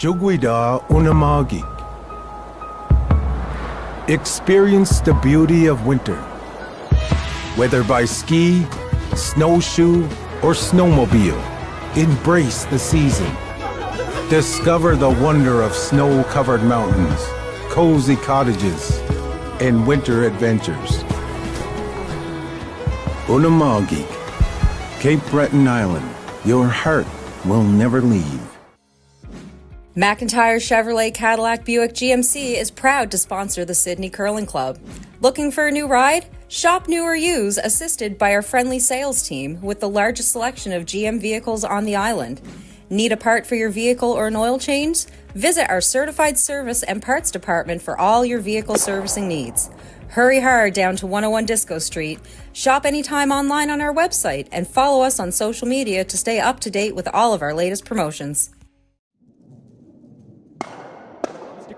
Jugwida Unamagik. Experience the beauty of winter. Whether by ski, snowshoe, or snowmobile, embrace the season. Discover the wonder of snow-covered mountains, cozy cottages, and winter adventures. Unamagik, Cape Breton Island, your heart will never leave. McIntyre Chevrolet Cadillac Buick GMC is proud to sponsor the Sydney Curling Club. Looking for a new ride? Shop new or use, assisted by our friendly sales team with the largest selection of GM vehicles on the island. Need a part for your vehicle or an oil change? Visit our certified service and parts department for all your vehicle servicing needs. Hurry hard down to 101 Disco Street. Shop anytime online on our website and follow us on social media to stay up to date with all of our latest promotions.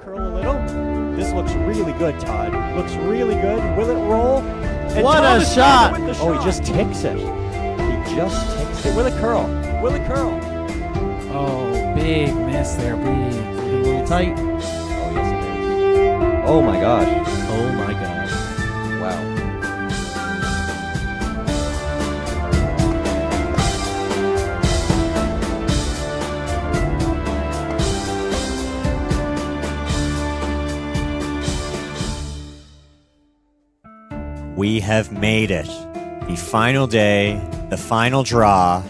Curl a little. This looks really good, Todd. Looks really good. Will it roll? And what Todd a shot! Oh, he just ticks it. He just ticks it. Will it curl? Will it curl? Oh, big miss there, big. A little tight. Oh, yes it is. Oh my gosh. Oh my gosh. Wow. We have made it. The final day, the final draw.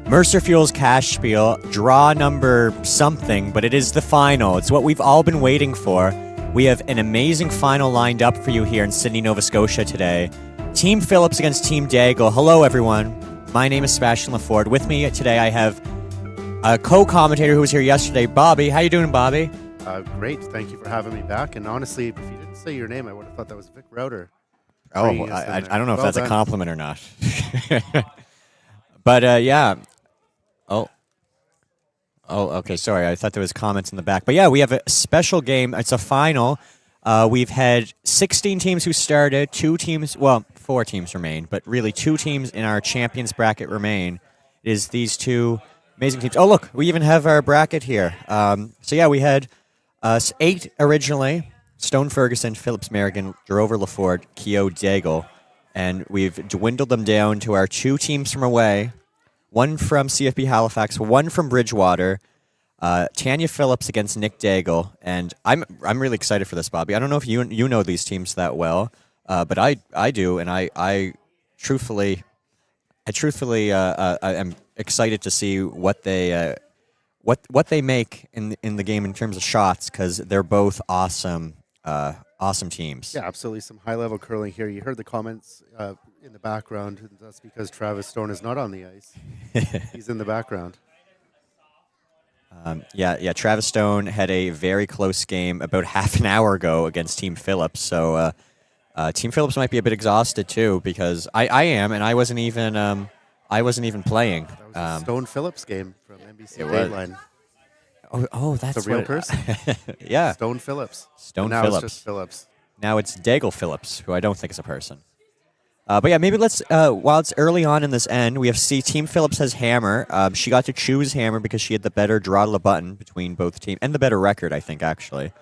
Mercer Fuels Cash Spiel, draw number something, but it is the final. It's what we've all been waiting for. We have an amazing final lined up for you here in Sydney, Nova Scotia today. Team Phillips against Team Deagle. Hello, everyone. My name is Sebastian LaFord. With me today, I have a co-commentator who was here yesterday, Bobby. How you doing, Bobby? Great. Thank you for having me back. And honestly, if you didn't say your name, I would have thought that was Vic Router. Oh, I don't know if that's done. a compliment or not. But, yeah. Oh, okay. Sorry. I thought there was comments in the back. But, yeah, we have a special game. It's a final. We've had 16 teams who started, 2 teams, well, 4 teams remain, but really 2 teams in our champions bracket remain. It is these 2 amazing teams. Oh, look, we even have our bracket here. So, yeah, we had 8 originally. Stone Ferguson, Phillips Merrigan, Drover LaFord, Keogh Deagle, and we've dwindled them down to our 2 teams from away, 1 from CFB Halifax, 1 from Bridgewater, Tanya Phillips against Nick Deagle, and I'm really excited for this, Bobby. I don't know if you know these teams that well, but I do, and I truthfully am excited to see what they make in the game in terms of shots, because they're both awesome teams. Yeah, absolutely. Some high-level curling here. You heard the comments in the background. That's because Travis Stone is not on the ice. He's in the background. Yeah. Travis Stone had a very close game about half an hour ago against Team Phillips. So Team Phillips might be a bit exhausted too, because I am, and I wasn't even playing. That was a Stone Phillips game from NBC Dateline. Oh, that's a real what person. Yeah, Stone Phillips. Now Phillips. It's just Phillips. Now it's Deagle Phillips, who I don't think is a person. But yeah, maybe let's. While it's early on in this end, we have Team Phillips has Hammer. She got to choose Hammer because she had the better draw to the button between both teams and the better record, I think, actually.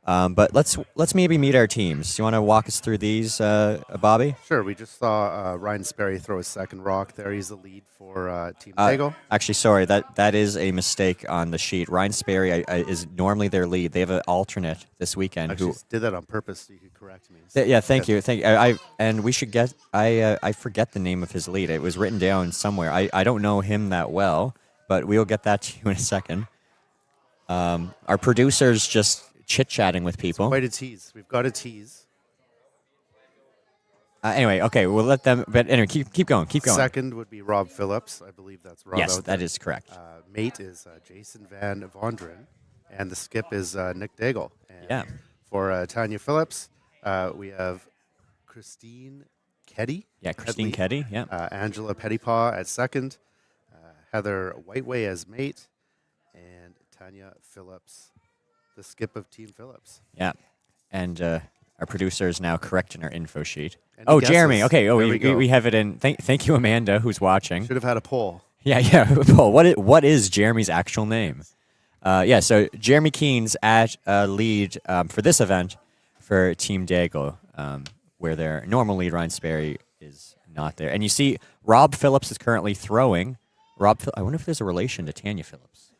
But let's maybe meet our teams. Do you want to walk us through these, Bobby? Sure. We just saw Ryan Sperry throw his second rock there. He's the lead for Team Deagle. Actually, sorry, that is a mistake on the sheet. Ryan Sperry is normally their lead. They have an alternate this weekend. I just did that on purpose so you could correct me. Yeah, thank you. And we should get. I forget the name of his lead. It was written down somewhere. I don't know him that well, but we'll get that to you in a second. Our producer's just chit-chatting with people. It's quite a tease. We've got a tease. Anyway, okay, we'll let them. But anyway, keep going. Second would be Rob Phillips. I believe that's Rob. Yes, that is correct. Mate is Jason Van Vondren, and the skip is Nick Deagle. And yeah. For Tanya Phillips, we have Christine Keddy. Yeah, Christine Keddy. Yeah. Angela Pettypaw at second, Heather Whiteway as mate, and Tanya Phillips, the skip of Team Phillips. Yeah, and our producer is now correcting our info sheet. Any Jeremy. guesses? Okay. We have it in. Thank you, Amanda, who's watching. Should have had a poll. Yeah. Paul, what is Jeremy's actual name? Yeah, so Jeremy Keen's at lead for this event for Team Deagle, where their normal lead, Ryan Sperry, is not there. And you see Rob Phillips is currently throwing. I wonder if there's a relation to Tanya Phillips.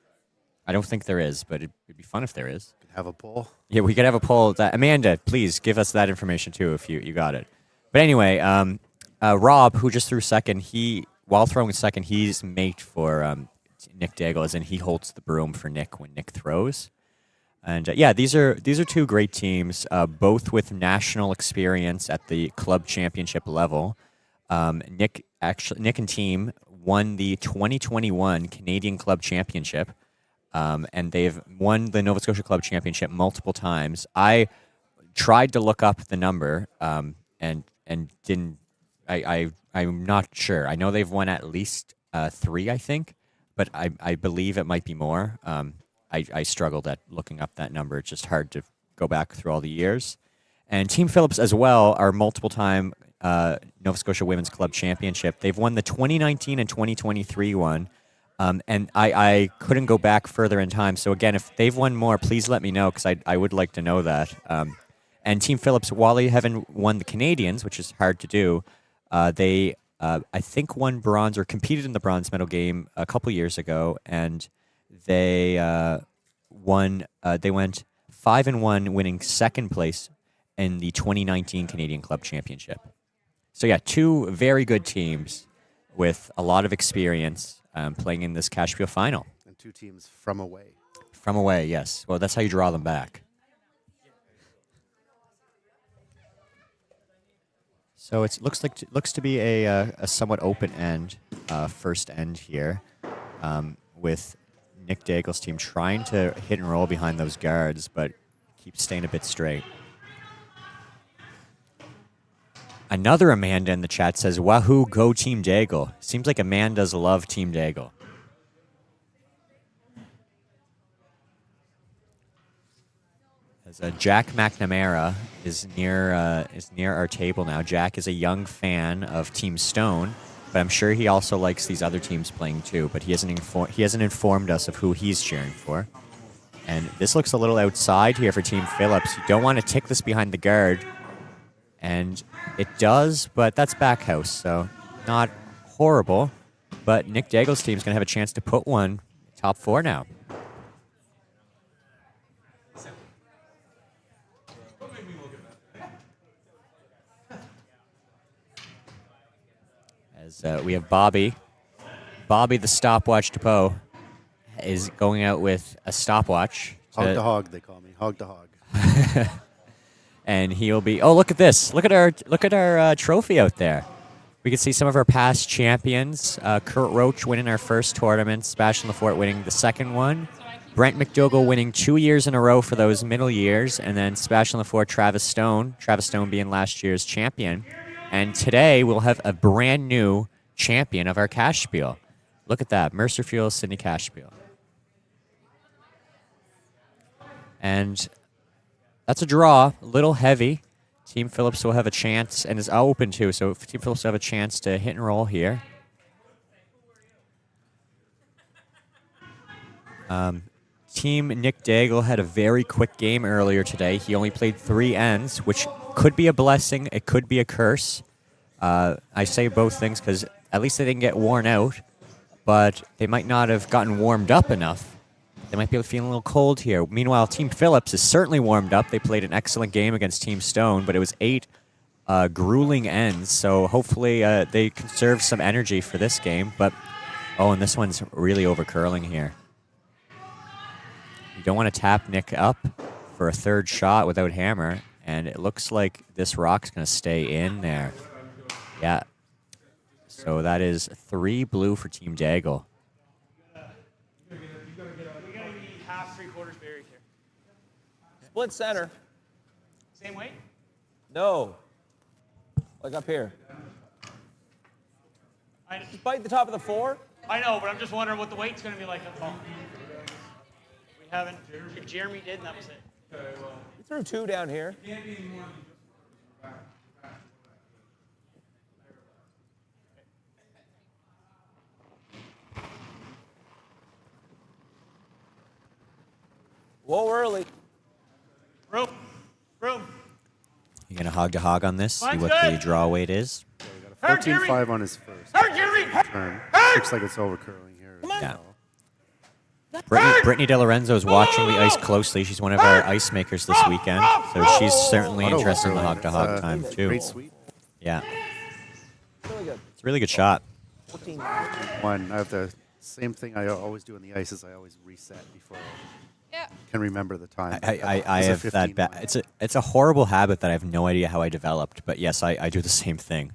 I don't think there is, but it'd be fun if there is. Could have a poll. Yeah, we could have a poll. Amanda, please give us that information too if you got it. But anyway, Rob, who just threw second, while throwing second, he's mate for Nick Deagle, as in he holds the broom for Nick when Nick throws. And yeah, these are two great teams, both with national experience at the club championship level. Nick and team won the 2021 Canadian Club Championship, and they've won the Nova Scotia Club Championship multiple times. I tried to look up the number and didn't. I'm not sure. I know they've won at least 3, I think, but I believe it might be more. I struggled at looking up that number. It's just hard to go back through all the years. And Team Phillips as well are multiple-time Nova Scotia Women's Club Championship. They've won the 2019 and 2023 one, and I couldn't go back further in time. So again, if they've won more, please let me know, because I would like to know that. And Team Phillips, while they haven't won the Canadians, which is hard to do, they I think won bronze or competed in the bronze medal game a couple years ago, and they won. They went 5-1, winning second place in the 2019 Canadian Club Championship. So yeah, 2 very good teams with a lot of experience playing in this Cash Spiel final. And 2 teams from away. From away, yes. Well, that's how you draw them back. So it looks to be a somewhat open end, first end here, with Nick Daigle's team trying to hit and roll behind those guards, but keep staying a bit straight. Another Amanda in the chat says, "Wahoo, go Team Deagle." Seems like Amanda's love Team Deagle. As Jack McNamara is near our table now. Jack is a young fan of Team Stone, but I'm sure he also likes these other teams playing too. But he hasn't informed us of who he's cheering for. And this looks a little outside here for Team Phillips. You don't want to tick this behind the guard, and it does, but that's back house, so not horrible. But Nick Daigle's team's gonna have a chance to put one top 4 now. As we have Bobby the stopwatch depot is going out with a stopwatch. Hog to hog, they call me. Hog to hog. And he'll be. Oh, look at this! Look at our trophy out there. We can see some of our past champions. Kurt Roach winning our first tournament. Sebastian Lafort winning the second one. Brent McDougall winning 2 years in a row for those middle years, and then Sebastian Lafort, Travis Stone being last year's champion. And today we'll have a brand new champion of our Cash Spiel. Look at that, Mercer Fuel Sydney Cash Spiel. And that's a draw, a little heavy. Team Phillips will have a chance, and is open too, so Team Phillips will have a chance to hit and roll here. Team Nick Deagle had a very quick game earlier today. He only played 3 ends, which could be a blessing. It could be a curse. I say both things because at least they didn't get worn out, but they might not have gotten warmed up enough. They might be feeling a little cold here. Meanwhile, Team Phillips is certainly warmed up. They played an excellent game against Team Stone, but it was 8 grueling ends, so hopefully they conserve some energy for this game. But and this one's really over-curling here. You don't want to tap Nick up for a third shot without hammer, and it looks like this rock's going to stay in there. Yeah. So that is 3 blue for Team Deagle. We gotta be half, 3/4 buried here. Split center. Same weight? No. Like up here. Just bite the top of the 4. I know, but I'm just wondering what the weight's gonna be like up top. We haven't. If Jeremy did, and that was it. We threw 2 down here. Whoa, early. Room. Room. You gonna hog to hog on this? See Mine's what good. the draw weight is. 14-5 on his first Hard, Jeremy. turn. Looks like it's over curling here. as Yeah. well. Brittany DeLorenzo is watching the ice closely. She's one of our ice makers this weekend, so she's certainly Not over interested in the curling. hog to hog It's a time too. Great sweep. Yeah, Really good. it's a really good shot. 14. One. I have the same thing I always do in the ice is I always reset before I can remember the time. I It's a have that 15-1. it's a horrible habit that I have no idea how I developed, but yes, I do the same thing,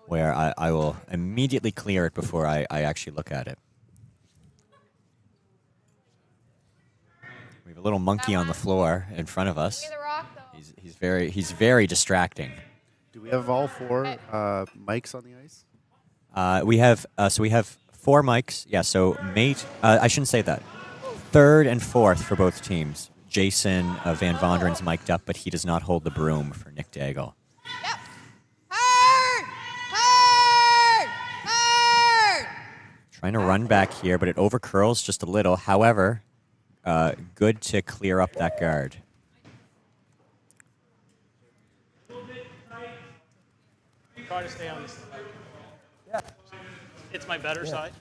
where I will immediately clear it before I actually look at it. We have a little monkey on the floor in front of us. He's very distracting. Do we have all 4 mics on the ice? We have 4 mics. Yeah, so mate, I shouldn't say that. 3rd and 4th for both teams. Jason Van Vonderen's mic'd up, but he does not hold the broom for Nick Deagle. Yep. Hard! Hard! Hard! Trying to run back here, but it overcurls just a little. However, good to clear up that guard. Try to stay on this side. It's my better side.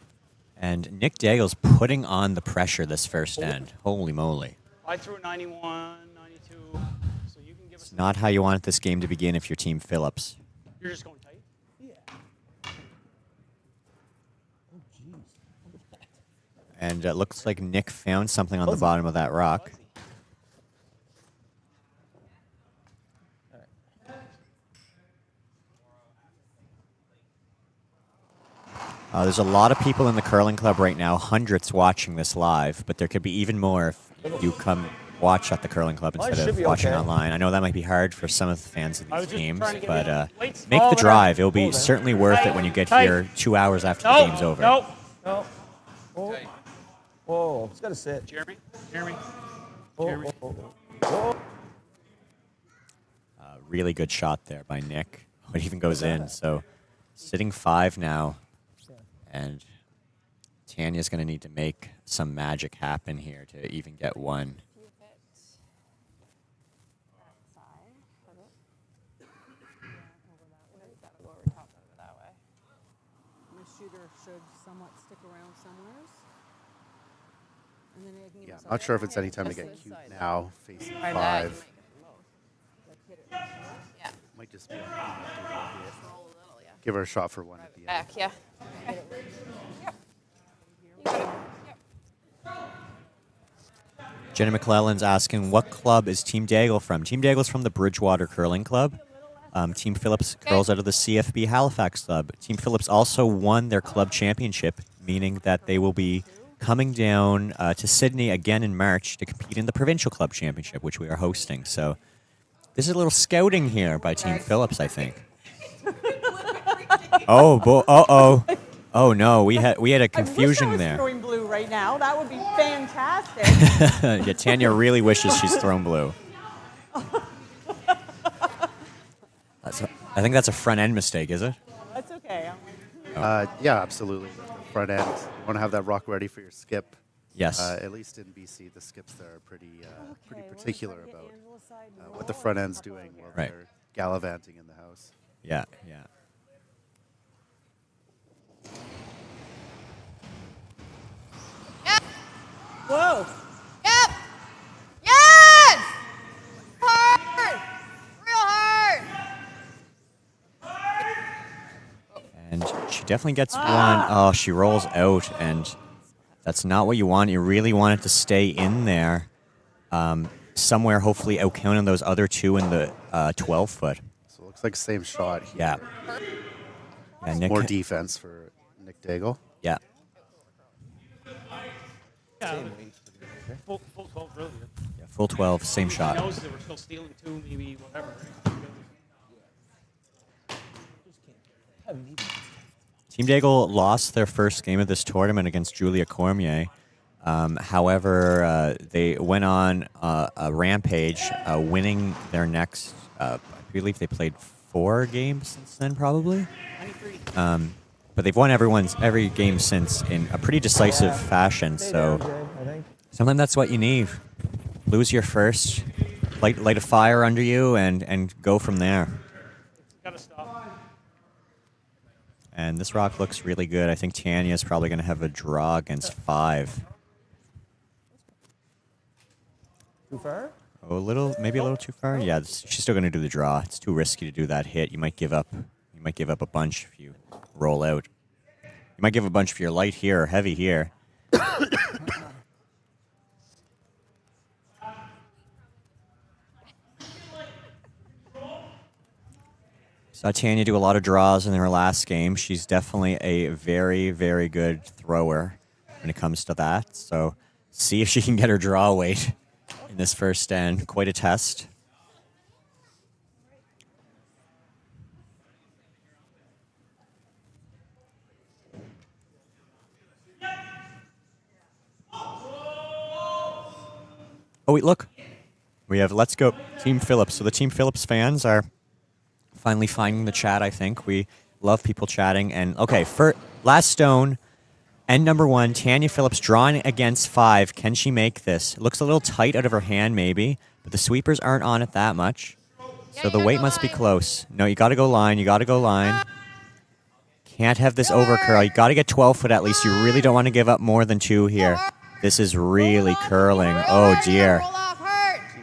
And Nick Daigle's putting on the pressure this first end. Holy moly. I threw 91, 92, so you can give us... It's not how you want this game to begin if you're Team Phillips. You're just going tight? And it looks like Nick found something on the bottom of that rock. There's a lot of people in the curling club right now, hundreds watching this live, but there could be even more if you come watch at the curling club Well, it instead should of be watching okay. online. I know that might be hard for some of the fans of I was these just teams, trying to give but you weights make all the over. drive. It'll be Hold on. certainly worth it when you get Tight. here 2 hours after the No, game's over. no. No. Whoa. Whoa. It's got to sit. Jeremy, Jeremy. Whoa, Jeremy. whoa, whoa, whoa. Really good shot there by Nick. It even goes in. So sitting 5 now, and Tanya's going to need to make some magic happen here to even get one. The shooter should somewhat stick around somewhere. And then I can Yeah, I'm not sure if it's any time to get cute now, facing 5. Yeah. Might just be give her a shot for one at the end. Back, yeah. Jenny McClellan's asking, what club is Team Deagle from? Team Daigle's from the Bridgewater Curling Club. Team Phillips curls out of the CFB Halifax Club. Team Phillips also won their club championship, meaning that they will be coming down to Sydney again in March to compete in the Provincial Club Championship, which we are hosting. So this is a little scouting here by Team Phillips, I think. Oh no, we had a confusion I wish I was there. throwing blue right now. That would be fantastic. Yeah, Tanya really wishes she's thrown blue. I think that's a front end mistake, is it? That's okay. Yeah, absolutely. The front end. You want to have that rock ready for your skip. Yes. At least in BC, the skips there are pretty particular about what the front end's doing while Right. they're gallivanting in the house. Yeah, yeah. Whoa. Yep. Yes! Hard! Real hard! And she definitely gets one. Oh, she rolls out, and that's not what you want. You really want it to stay in there somewhere, hopefully outcounting those other two in the 12-foot. So it looks like same shot here. Yeah. Yeah, Nick, More defense for Nick Deagle. yeah. Yeah, full 12 really good. Yeah, full 12, same He shot. knows they were still stealing 2, maybe whatever. Team Deagle lost their first game of this tournament against Julia Cormier. However, they went on a rampage, winning their next, I believe they played 4 games since then, probably. But they've won every game since in a pretty decisive fashion. So I think. sometimes that's what you need. Blue's your first. Light a fire under you and go from there. Gotta stop. And this rock looks really good. I think Tanya's probably going to have a draw against 5. Too far? Oh, maybe a little too far. Yeah, she's still going to do the draw. It's too risky to do that hit. You might give up. You might give up a bunch if you roll out. You might give a bunch if you're light here or heavy here. Saw Tanya do a lot of draws in her last game. She's definitely a very, very good thrower when it comes to that. So see if she can get her draw weight in this first end. Quite a test. Oh, wait, look. We have Let's Go Team Phillips. So the Team Phillips fans are finally finding the chat, I think. We love people chatting. And, okay, for last stone, end number 1, Tanya Phillips drawing against 5. Can she make this? It looks a little tight out of her hand, maybe, but the sweepers aren't on it that much. So the weight must be close. No, you got to go line. You got to go line. Can't have this over curl. You got to get 12 foot at least. You really don't want to give up more than 2 here. This is really curling. Oh, dear.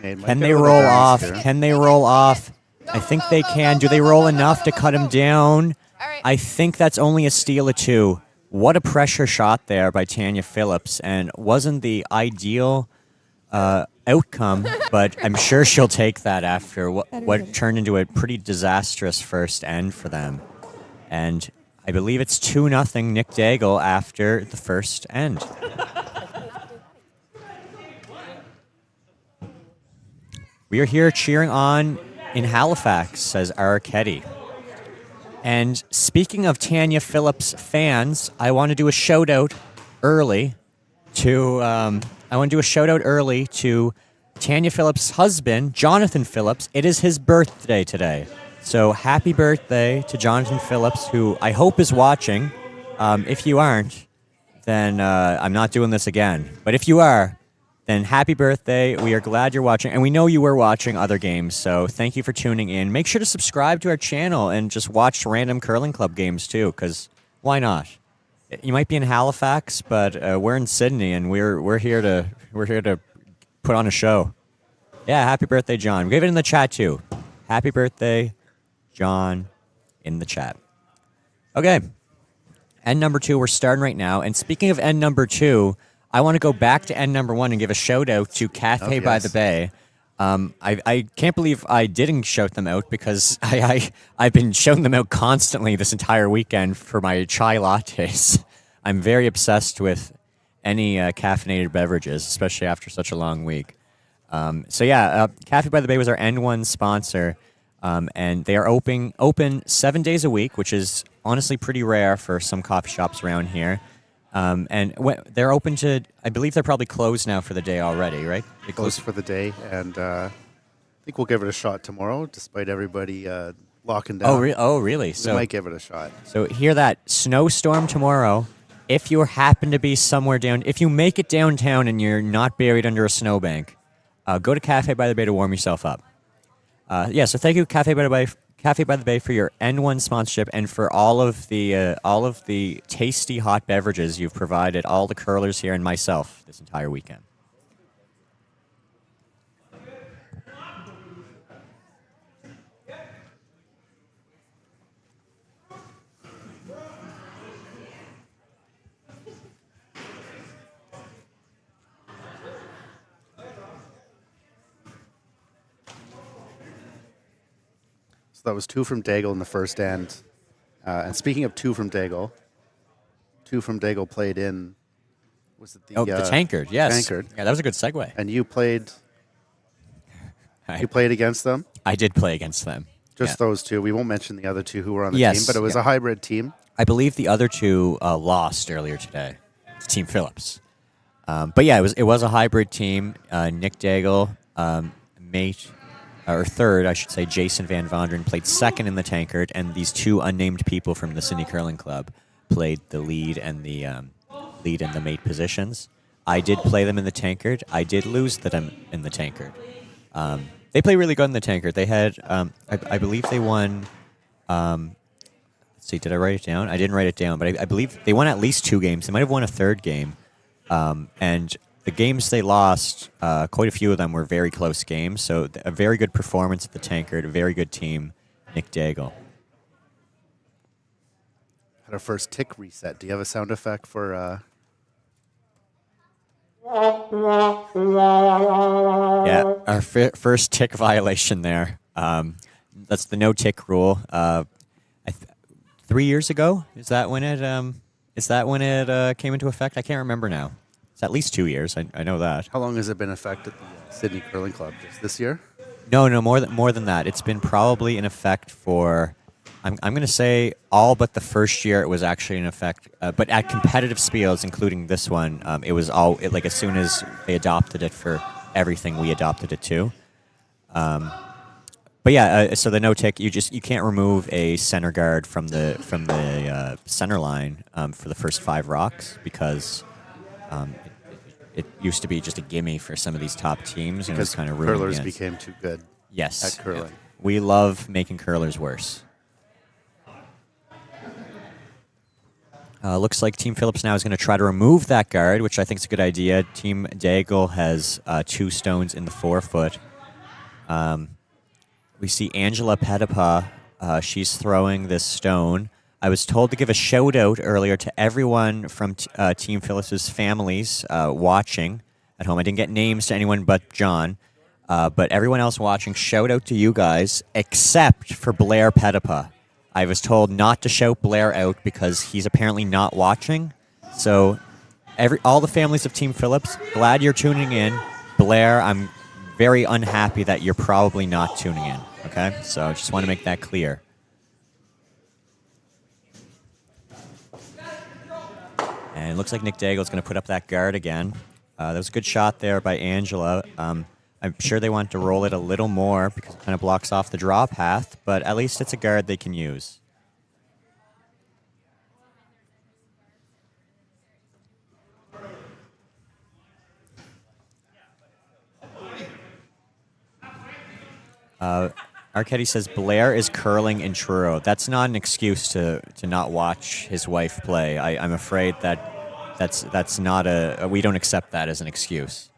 Can they roll off? Can they roll off? I think they can. Do they roll enough to cut him down? I think that's only a steal of 2. What a pressure shot there by Tanya Phillips, and wasn't the ideal outcome, but I'm sure she'll take that after what turned into a pretty disastrous first end for them. And I believe it's 2-0 Nick Deagle after the first end. We are here cheering on in Halifax, says Araketti. And speaking of Tanya Phillips fans, I want to do a shout out early to Tanya Phillips' husband, Jonathan Phillips. It is his birthday today. So happy birthday to Jonathan Phillips, who I hope is watching. If you aren't, then I'm not doing this again. But if you are, then happy birthday. We are glad you're watching. And we know you were watching other games, so thank you for tuning in. Make sure to subscribe to our channel and just watch random curling club games too, because why not? You might be in Halifax, but we're in Sydney, and we're here to put on a show. Yeah, happy birthday, John. Give it in the chat too. Happy birthday, John, in the chat. Okay, end number 2. We're starting right now. And speaking of end number 2, I want to go back to end number 1 and give a shout out to Cafe by the Bay. I can't believe I didn't shout them out because I've been shouting them out constantly this entire weekend for my chai lattes. I'm very obsessed with any caffeinated beverages, especially after such a long week. Cafe by the Bay was our end 1 sponsor, and they are open 7 days a week, which is honestly pretty rare for some coffee shops around here. They're open to, I believe they're probably closed now for the day already, right? They closed for the day, and I think we'll give it a shot tomorrow, despite everybody locking down. Oh, really? We might give it a shot. So hear that. Snowstorm tomorrow. If you happen to be somewhere if you make it downtown and you're not buried under a snowbank, go to Cafe by the Bay to warm yourself up. So thank you, Cafe by the Bay, for your N1 sponsorship and for all of the tasty hot beverages you've provided all the curlers here and myself this entire weekend. So that was 2 from Deagle in the first end. And speaking of 2 from Deagle, 2 from Deagle played in, was it the Tankard, yes. Tankard. Yeah, that was a good segue. And you played against them? I did play against them. Just those 2. We won't mention the other 2 who were on the team, but it was a hybrid team. I believe the other 2 lost earlier today to Team Phillips. But yeah, it was a hybrid team. Nick Deagle, third, I should say, Jason Van Vonderen played second in the Tankard, and these 2 unnamed people from the Sydney Curling Club played the lead and the mate positions. I did play them in the tankard. I did lose to them in the tankard. They play really good in the tankard. They had, I believe they won. Let's see, did I write it down? I didn't write it down, but I believe they won at least 2 games. They might have won a third game. And the games they lost, quite a few of them were very close games. So a very good performance at the tankard, a very good team, Nick Deagle. Had our first tick reset. Do you have a sound effect for? Yeah, our first tick violation there. That's the no tick rule. 3 years ago, is that when it came into effect? I can't remember now. It's at least 2 years. I know that. How long has it been in effect at the Sydney Curling Club? Just this year? No, more than that. It's been probably in effect for. I'm going to say all but the first year it was actually in effect. But at competitive Spiels, including this one, it was all like as soon as they adopted it for everything, we adopted it too. But yeah, so the no tick, you can't remove a center guard from the center line for the first 5 rocks because it used to be just a gimme for some of these top teams, and it was kind of ruined. Curlers became too good. Yes, at curling. We love making curlers worse. Looks like Team Phillips now is going to try to remove that guard, which I think is a good idea. Team Deagle has 2 stones in the 4-foot. We see Angela Petipa. She's throwing this stone. I was told to give a shout out earlier to everyone from Team Phillips' families watching at home. I didn't get names to anyone but John. But everyone else watching, shout out to you guys, except for Blair Petipa. I was told not to shout Blair out because he's apparently not watching. So all the families of Team Phillips, glad you're tuning in. Blair, I'm very unhappy that you're probably not tuning in. Okay? So I just want to make that clear. And it looks like Nick Deagle is going to put up that guard again. That was a good shot there by Angela. I'm sure they want to roll it a little more because it kind of blocks off the draw path, but at least it's a guard they can use. Arcady says Blair is curling in Truro. That's not an excuse to not watch his wife play. I'm afraid that's not we don't accept that as an excuse.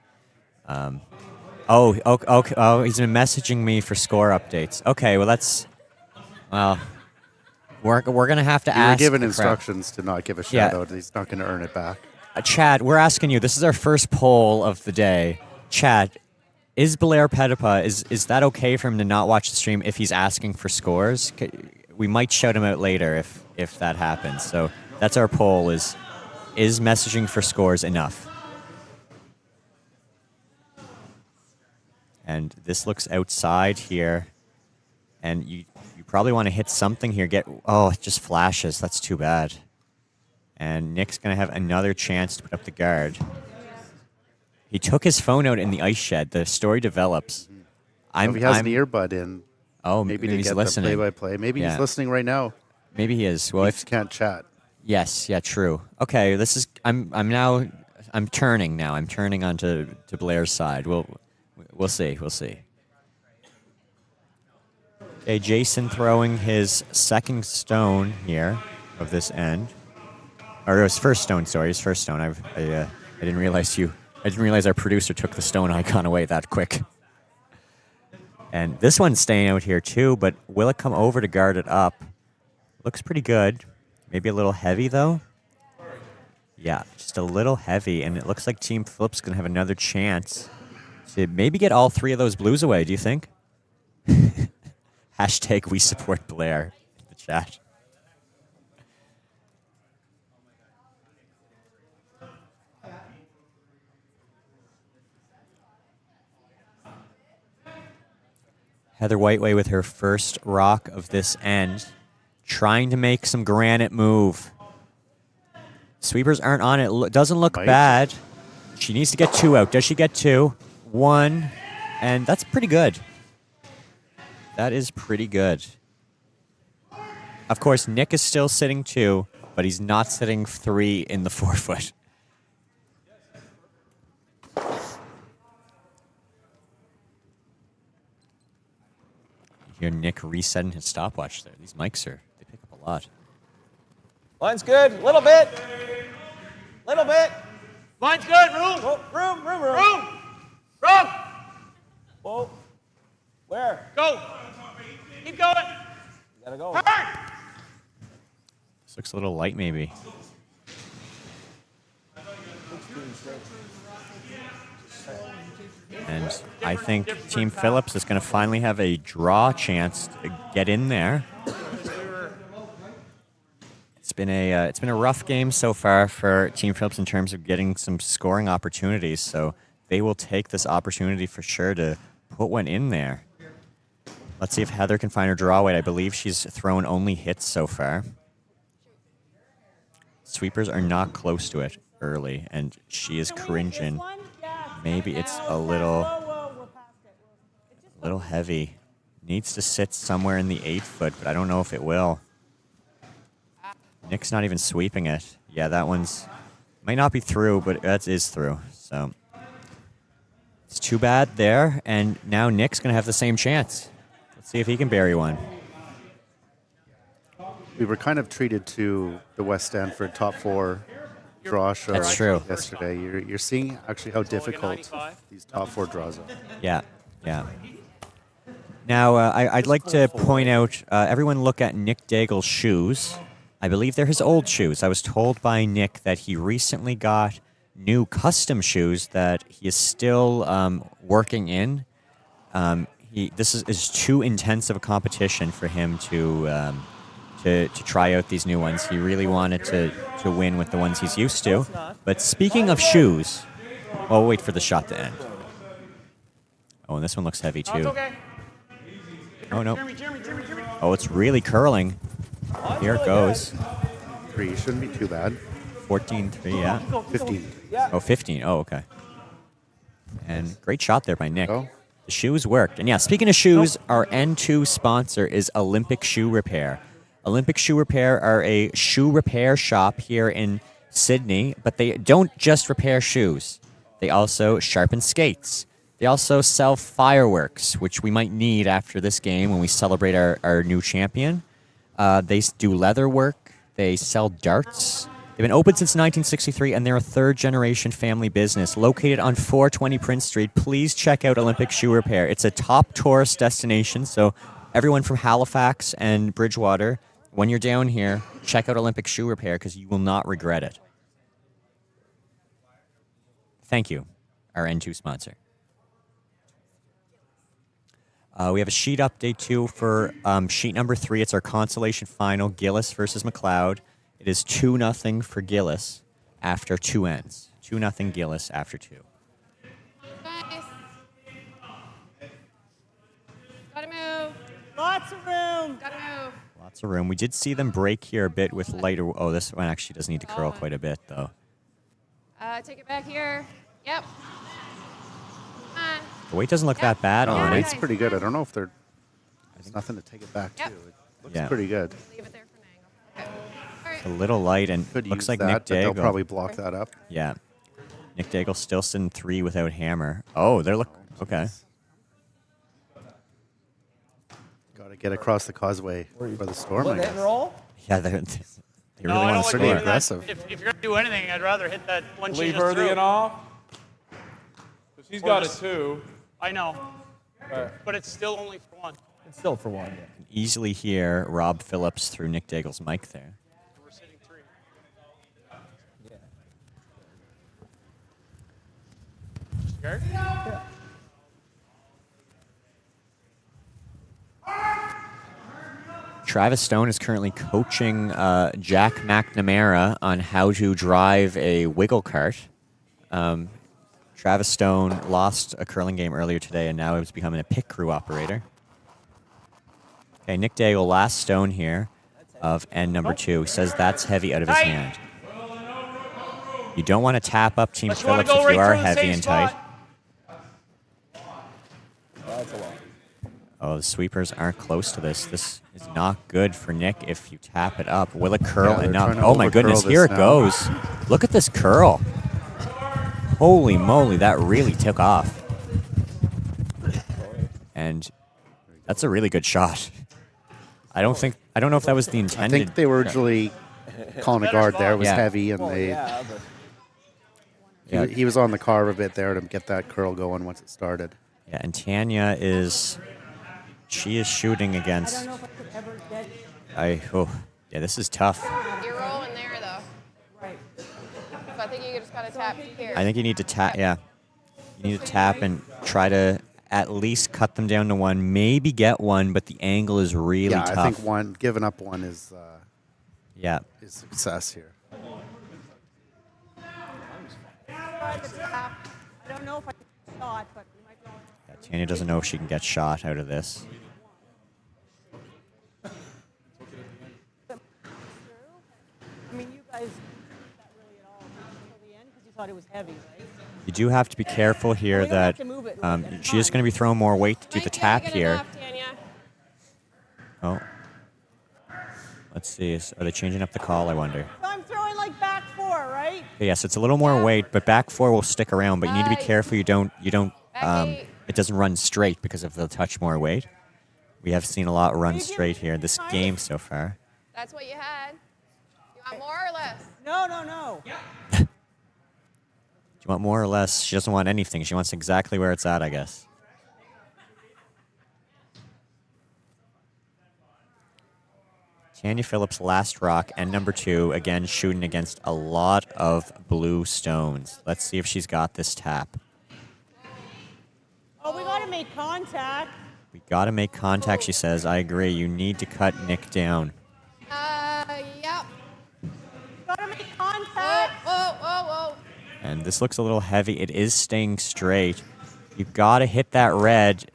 Oh, he's been messaging me for score updates. Okay, well, we're gonna have to ask. You're given instructions to not give a shout out. He's not gonna earn it back. Chad, we're asking you. This is our first poll of the day. Chad, is Blair Petipa, is that okay for him to not watch the stream if he's asking for scores? We might shout him out later if that happens. So that's our poll: is messaging for scores enough? And this looks outside here. And you probably want to hit something here. It just flashes. That's too bad. And Nick's going to have another chance to put up the guard. He took his phone out in the ice shed. The story develops. If he has an earbud in. Oh, maybe he's to get listening. the play-by-play. Maybe he's listening right now. Maybe he is. Well, he just can't chat. Yes, yeah, true. Okay, this is. I'm turning now. I'm turning onto Blair's side. We'll see. Okay, Jason throwing his second stone here of this end, or his first stone. Sorry, his first stone. I didn't realize our producer took the stone icon away that quick. And this one's staying out here too, but will it come over to guard it up? Looks pretty good. Maybe a little heavy though. Yeah, just a little heavy, and it looks like Team Phillips gonna have another chance to maybe get all 3 of those blues away. Do you think? Hashtag we support Blair in the chat. Heather Whiteway with her first rock of this end, trying to make some granite move. Sweepers aren't on it. Doesn't look bad. She needs to get 2 out. Does she get 2? 1, and that's pretty good. That is pretty good. Of course, Nick is still sitting 2, but he's not sitting 3 in the 4-foot. Hear Nick resetting his stopwatch there. These mics they pick up a lot. Line's good. Little bit. Little bit. Line's good. Room. Oh, room. Room. Whoa. Where? Go. Keep going. You gotta go. Turn. This looks a little light, maybe. And I think Team Phillips is going to finally have a draw chance to get in there. It's been a rough game so far for Team Phillips in terms of getting some scoring opportunities. So they will take this opportunity for sure to put one in there. Let's see if Heather can find her draw weight. I believe she's thrown only hits so far. Sweepers are not close to it early, and she is cringing. Maybe it's a little heavy. Needs to sit somewhere in the 8 foot, but I don't know if it will. Nick's not even sweeping it. Yeah, that one's might not be through, but that is through. So it's too bad there, and now Nick's going to have the same chance. Let's see if he can bury one. We were kind of treated to the West Stanford top 4 draw show. That's true. Yesterday, you're seeing actually how difficult these top 4 draws are. Yeah. Now, I'd like to point out, everyone look at Nick Daigle's shoes. I believe they're his old shoes. I was told by Nick that he recently got new custom shoes that he is still working in. This is too intense of a competition for him to try out these new ones. He really wanted to win with the ones he's used to. But speaking of shoes, well, we'll wait for the shot to end. Oh, and this one looks heavy too. It's okay. Oh, no. Jeremy. Oh, it's really curling. Here it goes. 3 shouldn't be too bad. 14-3, yeah. 15. Oh, 15. Oh, okay. And great shot there by Nick. Oh. The shoes worked. And yeah, speaking of shoes, our N2 sponsor is Olympic Shoe Repair. Olympic Shoe Repair are a shoe repair shop here in Sydney, but they don't just repair shoes. They also sharpen skates. They also sell fireworks, which we might need after this game when we celebrate our new champion. They do leather work. They sell darts. They've been open since 1963, and they're a third-generation family business located on 420 Prince Street. Please check out Olympic Shoe Repair. It's a top tourist destination, so everyone from Halifax and Bridgewater, when you're down here, check out Olympic Shoe Repair because you will not regret it. Thank you, our N2 sponsor. We have a sheet update, too, for sheet number 3. It's our consolation final, Gillis versus McLeod. It is 2-0 for Gillis after 2 ends. 2-0 Gillis after 2. Nice. Gotta move. Lots of room. Gotta move. Lots of room. We did see them break here a bit with lighter. Oh, this one actually does need to curl quite a bit, though. Take it back here. Yep. Come on. The weight doesn't look that bad No, on the it. weight's pretty good. I don't know if there's nothing to take it back to. It looks pretty good. Leave it there for an angle. Okay. All right. A little light, and Could looks use like that, Nick but they'll Daigle. probably block that up. Yeah. Nick Daigle's still sitting 3 without hammer. Oh, they're okay. Got to get across the causeway for the storm, I Hit and guess. roll. Yeah, they really No, I want don't to like score. leaving aggressive. that. If you're going to do anything, I'd rather hit that one she Leave just her threw. the off. Because he's got it too. I know. But it's still only for 1. It's still for 1. Yeah. Easily hear Rob Phillips through Nick Daigle's mic there. We're sitting 3. Scared? Yeah. Travis Stone is currently coaching Jack McNamara on how to drive a wiggle cart. Travis Stone lost a curling game earlier today, and now he's becoming a pit crew operator. Okay, Nick Daigle, last stone here of end number 2. He says that's heavy out of his hand. You don't want to tap up Team Phillips if you are heavy and tight. That's a lot. Oh, the sweepers aren't close to this. This is not good for Nick if you tap it up. Will it curl Yeah, enough? they're trying to Oh my goodness, overcurl here it this now. goes. Look at this curl. Holy moly, that really took off. And That's a really good shot. I don't know if that was the I intended. think they were originally calling a guard there. It was Yeah. heavy, and Well, they yeah, but Yeah. he was on the carve a bit there to get that curl going once it started. Yeah, and Tanya is shooting I against. don't know if I could ever get Yeah, this is tough. You're rolling there, though. right. So I think you just got to tap here. I think you need to tap. Yeah, you need to tap and try to at least cut them down to one, maybe get one, but the angle is really Yeah, tough. I think giving up one is Yeah. success here. Try the tap. I don't know if I can shot, but we might go. Yeah, Tanya doesn't know if she can get shot out of this. I mean, you guys didn't that really at all until the end because you thought it was heavy, right? You do have to be careful here We don't have that to move it. she is going to be throwing more weight to do the Might be tap good here. enough, Tanya. Oh. Let's see. Are they changing up the call, I wonder? So I'm throwing like back 4, right? Okay, yes, it's a little more weight, but back 4 will stick around, but you need to be careful you don't Back 8. it doesn't run straight because of the touch more weight. We have seen a lot run you straight give here this game so far. That's what you had. You want more or less? No, no, no. Do you want more or less? She doesn't want anything. She wants exactly where it's at, I guess. Tanya Phillips, last rock, and number 2, again shooting against a lot of blue stones. Let's see if she's got this tap. Oh, we got to make contact. We got to make contact, she says. I agree. You need to cut Nick down. Yep. Got to make contact. Whoa. And this looks a little heavy. It is staying straight. You've got to hit that red,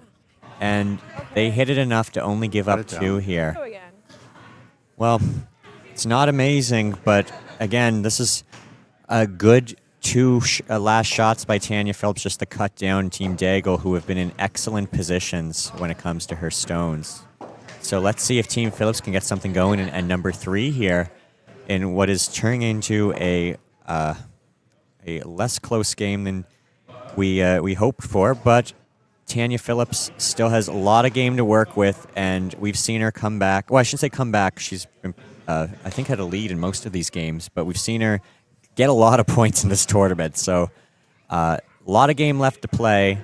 and they hit it enough to only give up 2 here. Go again. Well, it's not amazing, but again, this is a good 2 last shots by Tanya Phillips, just to cut down Team Deagle, who have been in excellent positions when it comes to her stones. So let's see if Team Phillips can get something going. And number 3 here in what is turning into a less close game than we hoped for, but Tanya Phillips still has a lot of game to work with, and we've seen her come back. Well, I shouldn't say come back. She's been, I think, had a lead in most of these games, but we've seen her get a lot of points in this tournament. So a lot of game left to play.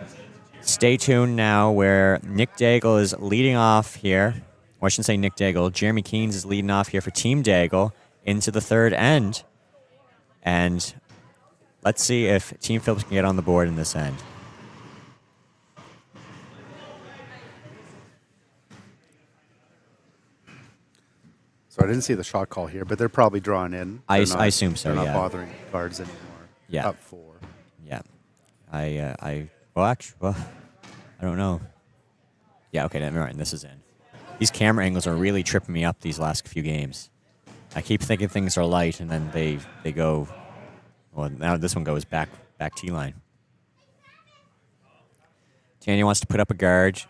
Stay tuned now where Nick Deagle is leading off here. Well, I shouldn't say Nick Deagle. Jeremy Keynes is leading off here for Team Deagle into the 3rd end. And let's see if Team Phillips can get on the board in this end. So I didn't see the shot call here, but they're probably drawing in. I They're not- assume so, They're not yeah. bothering cards anymore. Yeah. Up 4. Yeah. Well, I don't know. Yeah, okay, never mind. This is in. These camera angles are really tripping me up these last few games. I keep thinking things are light, and then they go. Well, now this one goes back T-line. Tanya wants to put up a guard,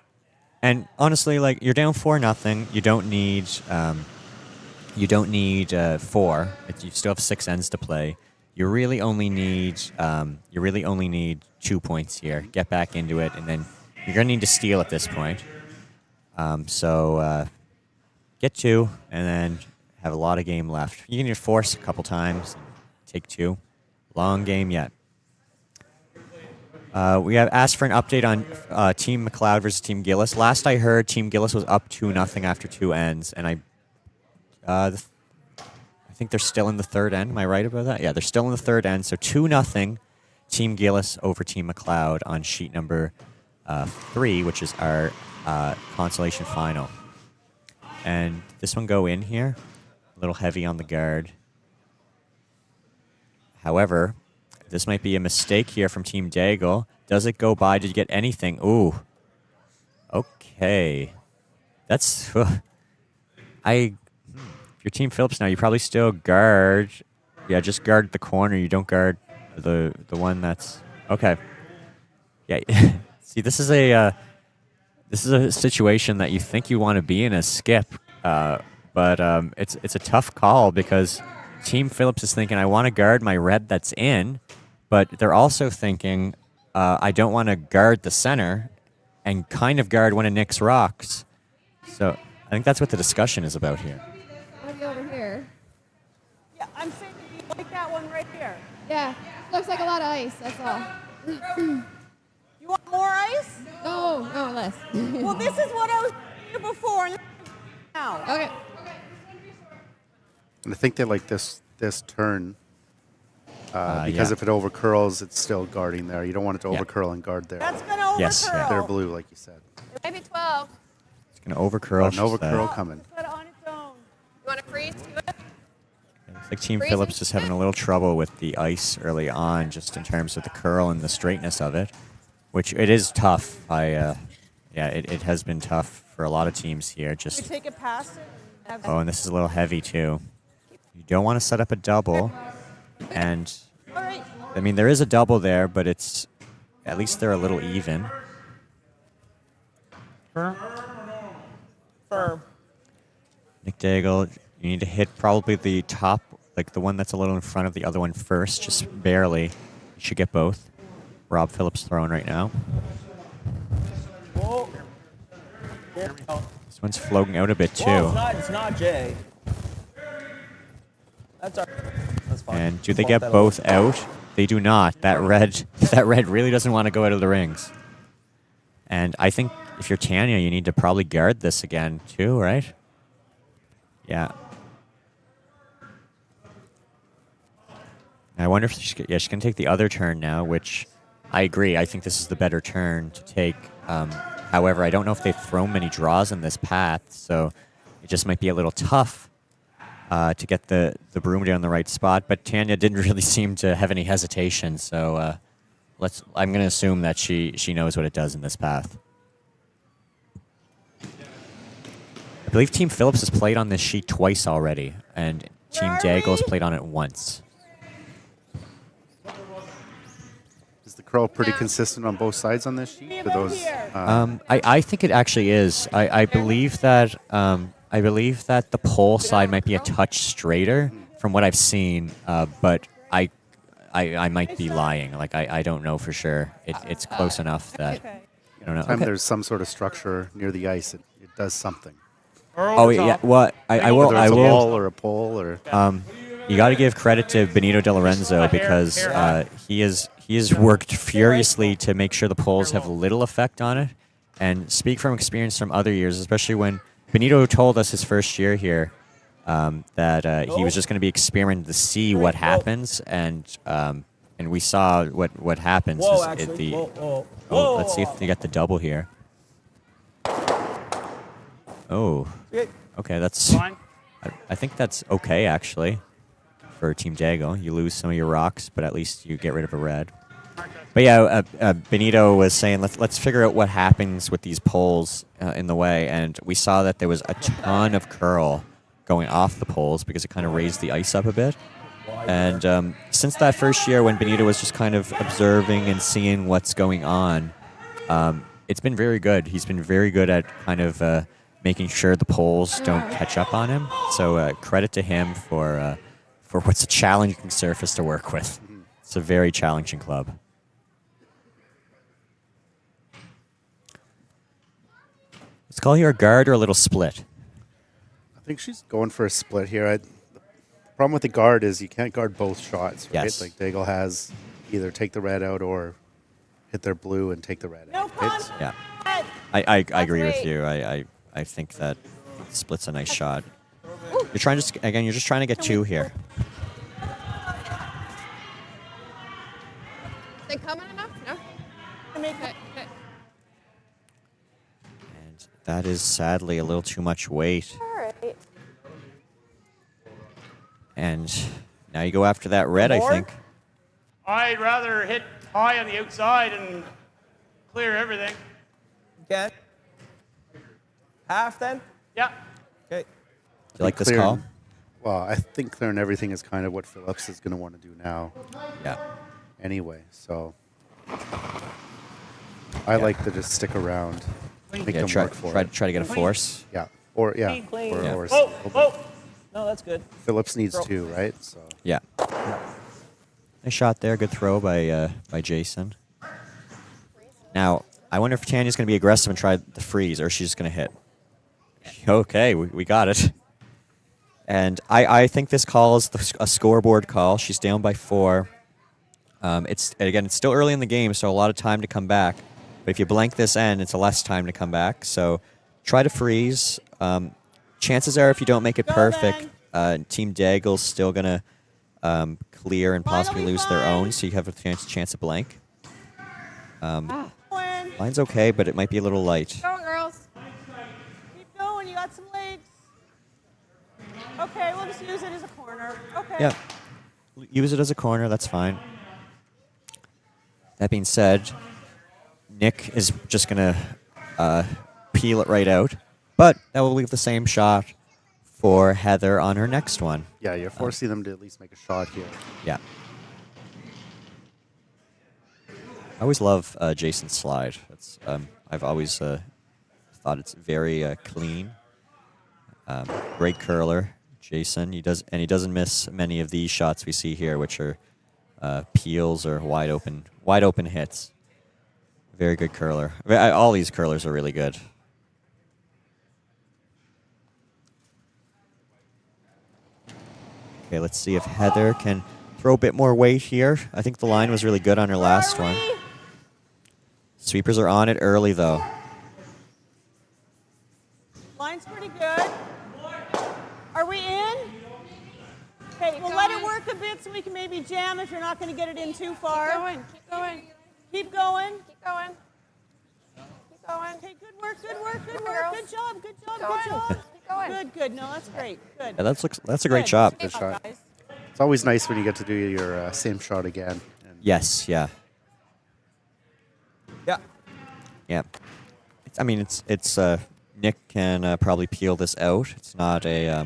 and honestly, like, you're down 4-0. You don't need 4. You still have 6 ends to play. You really only need 2 points here. Get back into it, and then you're gonna need to steal at this point. So get 2, and then have a lot of game left. You can just force a couple times, and take 2. Long game yet. We have asked for an update on Team McLeod versus Team Gillis. Last I heard, Team Gillis was up 2-0 after 2 ends, and I think they're still in the 3rd end. Am I right about that? Yeah, they're still in the 3rd end. So 2-0, Team Gillis over Team McLeod on sheet number 3, which is our consolation final. And this one go in here. A little heavy on the guard. However, this might be a mistake here from Team Deagle. Does it go by? Did you get anything? Ooh. Okay. That's... If you're Team Phillips now, you probably still guard. Yeah, just guard the corner. You don't guard the one that's... Okay. Yeah. See, this is a situation that you think you want to be in as skip, but it's a tough call because Team Phillips is thinking, I want to guard my red that's in, but they're also thinking, I don't want to guard the center and kind of guard one of Nick's rocks. So I think that's what the discussion is about here. Maybe over here. Yeah, I'm saying that you like that one right here. Yeah. Looks like a lot of ice, that's all. You want more ice? No, no, less. Well, this is what I was doing before. Now. Okay. And I think they like this turn because yeah. if it overcurls, it's still guarding there. You don't want it to overcurl and guard there. That's going to overcurl. Yes, yeah. They're blue, like you said. Maybe 12. It's going to overcurl. An overcurl coming. Put it on its own. You want to freeze to it? Looks like Team Freezing. Phillips is having a little trouble with the ice early on, just in terms of the curl and the straightness of it, which it is tough. Yeah, it has been tough for a lot of teams here. You Just take it past it. And oh, and this is a little heavy too. You don't want to set up a double, and all right. I mean there is a double there, but it's at least they're a little even. Firm. Nick Deagle, you need to hit probably the top, like the one that's a little in front of the other one first, just barely. You should get both. Rob Phillips throwing right now. Whoa. This one's floating out a bit too. Whoa, it's not Jay. That's fine. And do they Bump get that both over. out? They do not. That red really doesn't want to go out of the rings. And I think if you're Tanya, you need to probably guard this again too, right? Yeah. I wonder if she's going to take the other turn now, which I agree. I think this is the better turn to take. However, I don't know if they've thrown many draws in this path, so it just might be a little tough to get the broom down the right spot. But Tanya didn't really seem to have any hesitation, so I'm going to assume that she knows what it does in this path. I believe Team Phillips has played on this sheet twice already, and Team Deagle has played on it once. Is the curl pretty consistent on both sides on this sheet? For those, I think it actually is. I believe that the pole side might be a touch straighter from what I've seen, but I might be lying. Like I don't know for sure. It's close enough that I don't know. Anytime there's some sort of structure near the ice, it does something. Oh yeah. Well, I will. Whether I it's a will. wall or a pole or. You got to give credit to Benito De Lorenzo because he has worked furiously to make sure the poles have little effect on it, and speak from experience from other years, especially when Benito told us his first year here that he was just going to be experimenting to see what happens, and we saw what happens. Let's see if they get the double here. Oh, okay, that's. I think that's okay actually for Team Deagle. You lose some of your rocks, but at least you get rid of a red. But yeah, Benito was saying let's figure out what happens with these poles in the way, and we saw that there was a ton of curl going off the poles because it kind of raised the ice up a bit. And since that first year when Benito was just kind of observing and seeing what's going on, it's been very good. He's been very good at kind of making sure the poles don't catch up on him. So credit to him for what's a challenging surface to work with. It's a very challenging club. Let's call here a guard or a little split. I think she's going for a split here. The problem with the guard is you can't guard both shots, right? Yes. Like Deagle has either take the red out or hit their blue and take the red out. Right? Yeah, I agree with you. I think that split's a nice shot. You're just trying to get two here. Is it coming enough? No? Okay. And that is sadly a little too much weight. All right. And now you go after that red, I think. I'd rather hit high on the outside and clear everything. Okay. Half then? Yeah. Okay. Do you like this call? Well, I think clearing everything is kind of what Phillips is going to want to do now. Yeah. Anyway, so I like to just stick around, make them work for it. Try to get a force. Yeah, or Clean. or No, that's good. Phillips needs two, right? So Yeah. Nice shot there. Good throw by Jason. Now, I wonder if Tanya's going to be aggressive and try the freeze, or she's just going to hit. Okay, we got it. And I think this call is a scoreboard call. She's down by 4. It's still early in the game, so a lot of time to come back. But if you blank this end, it's a less time to come back. So try to freeze. Chances are, if you don't make it perfect, Team Deagle's still gonna clear and possibly lose their own, so you have a chance to blank. Line's okay, but it might be a little light. Go, girls. Keep going. You got some legs. Okay, we'll just use it as a corner. Okay. Yeah. Use it as a corner. That's fine. That being said, Nick is just going to peel it right out. But that will leave the same shot for Heather on her next one. Yeah, you're forcing them to at least make a shot here. Yeah. I always love Jason's slide. It's, I've always thought it's very clean. Great curler, Jason. He doesn't miss many of these shots we see here, which are peels or wide open hits. Very good curler. All these curlers are really good. Okay, let's see if Heather can throw a bit more weight here. I think the line was really good on her last one. Sweepers are on it early, though. Line's pretty good. Are we in? Okay, we'll let it work a bit so we can maybe jam if you're not going to get it in too far. Keep going. Keep going. Keep going. Keep going. Keep going. Okay, good work, good work, good Keep work. going, Good job, good job, Keep good going. job. Keep going. Good, good. No, that's great. Good. Yeah, that's a great Good. shot. Good shot. Guys. It's always nice when you get to do your same shot again. And Yes, yeah. Yeah. Yeah. It's Nick can probably peel this out. It's not I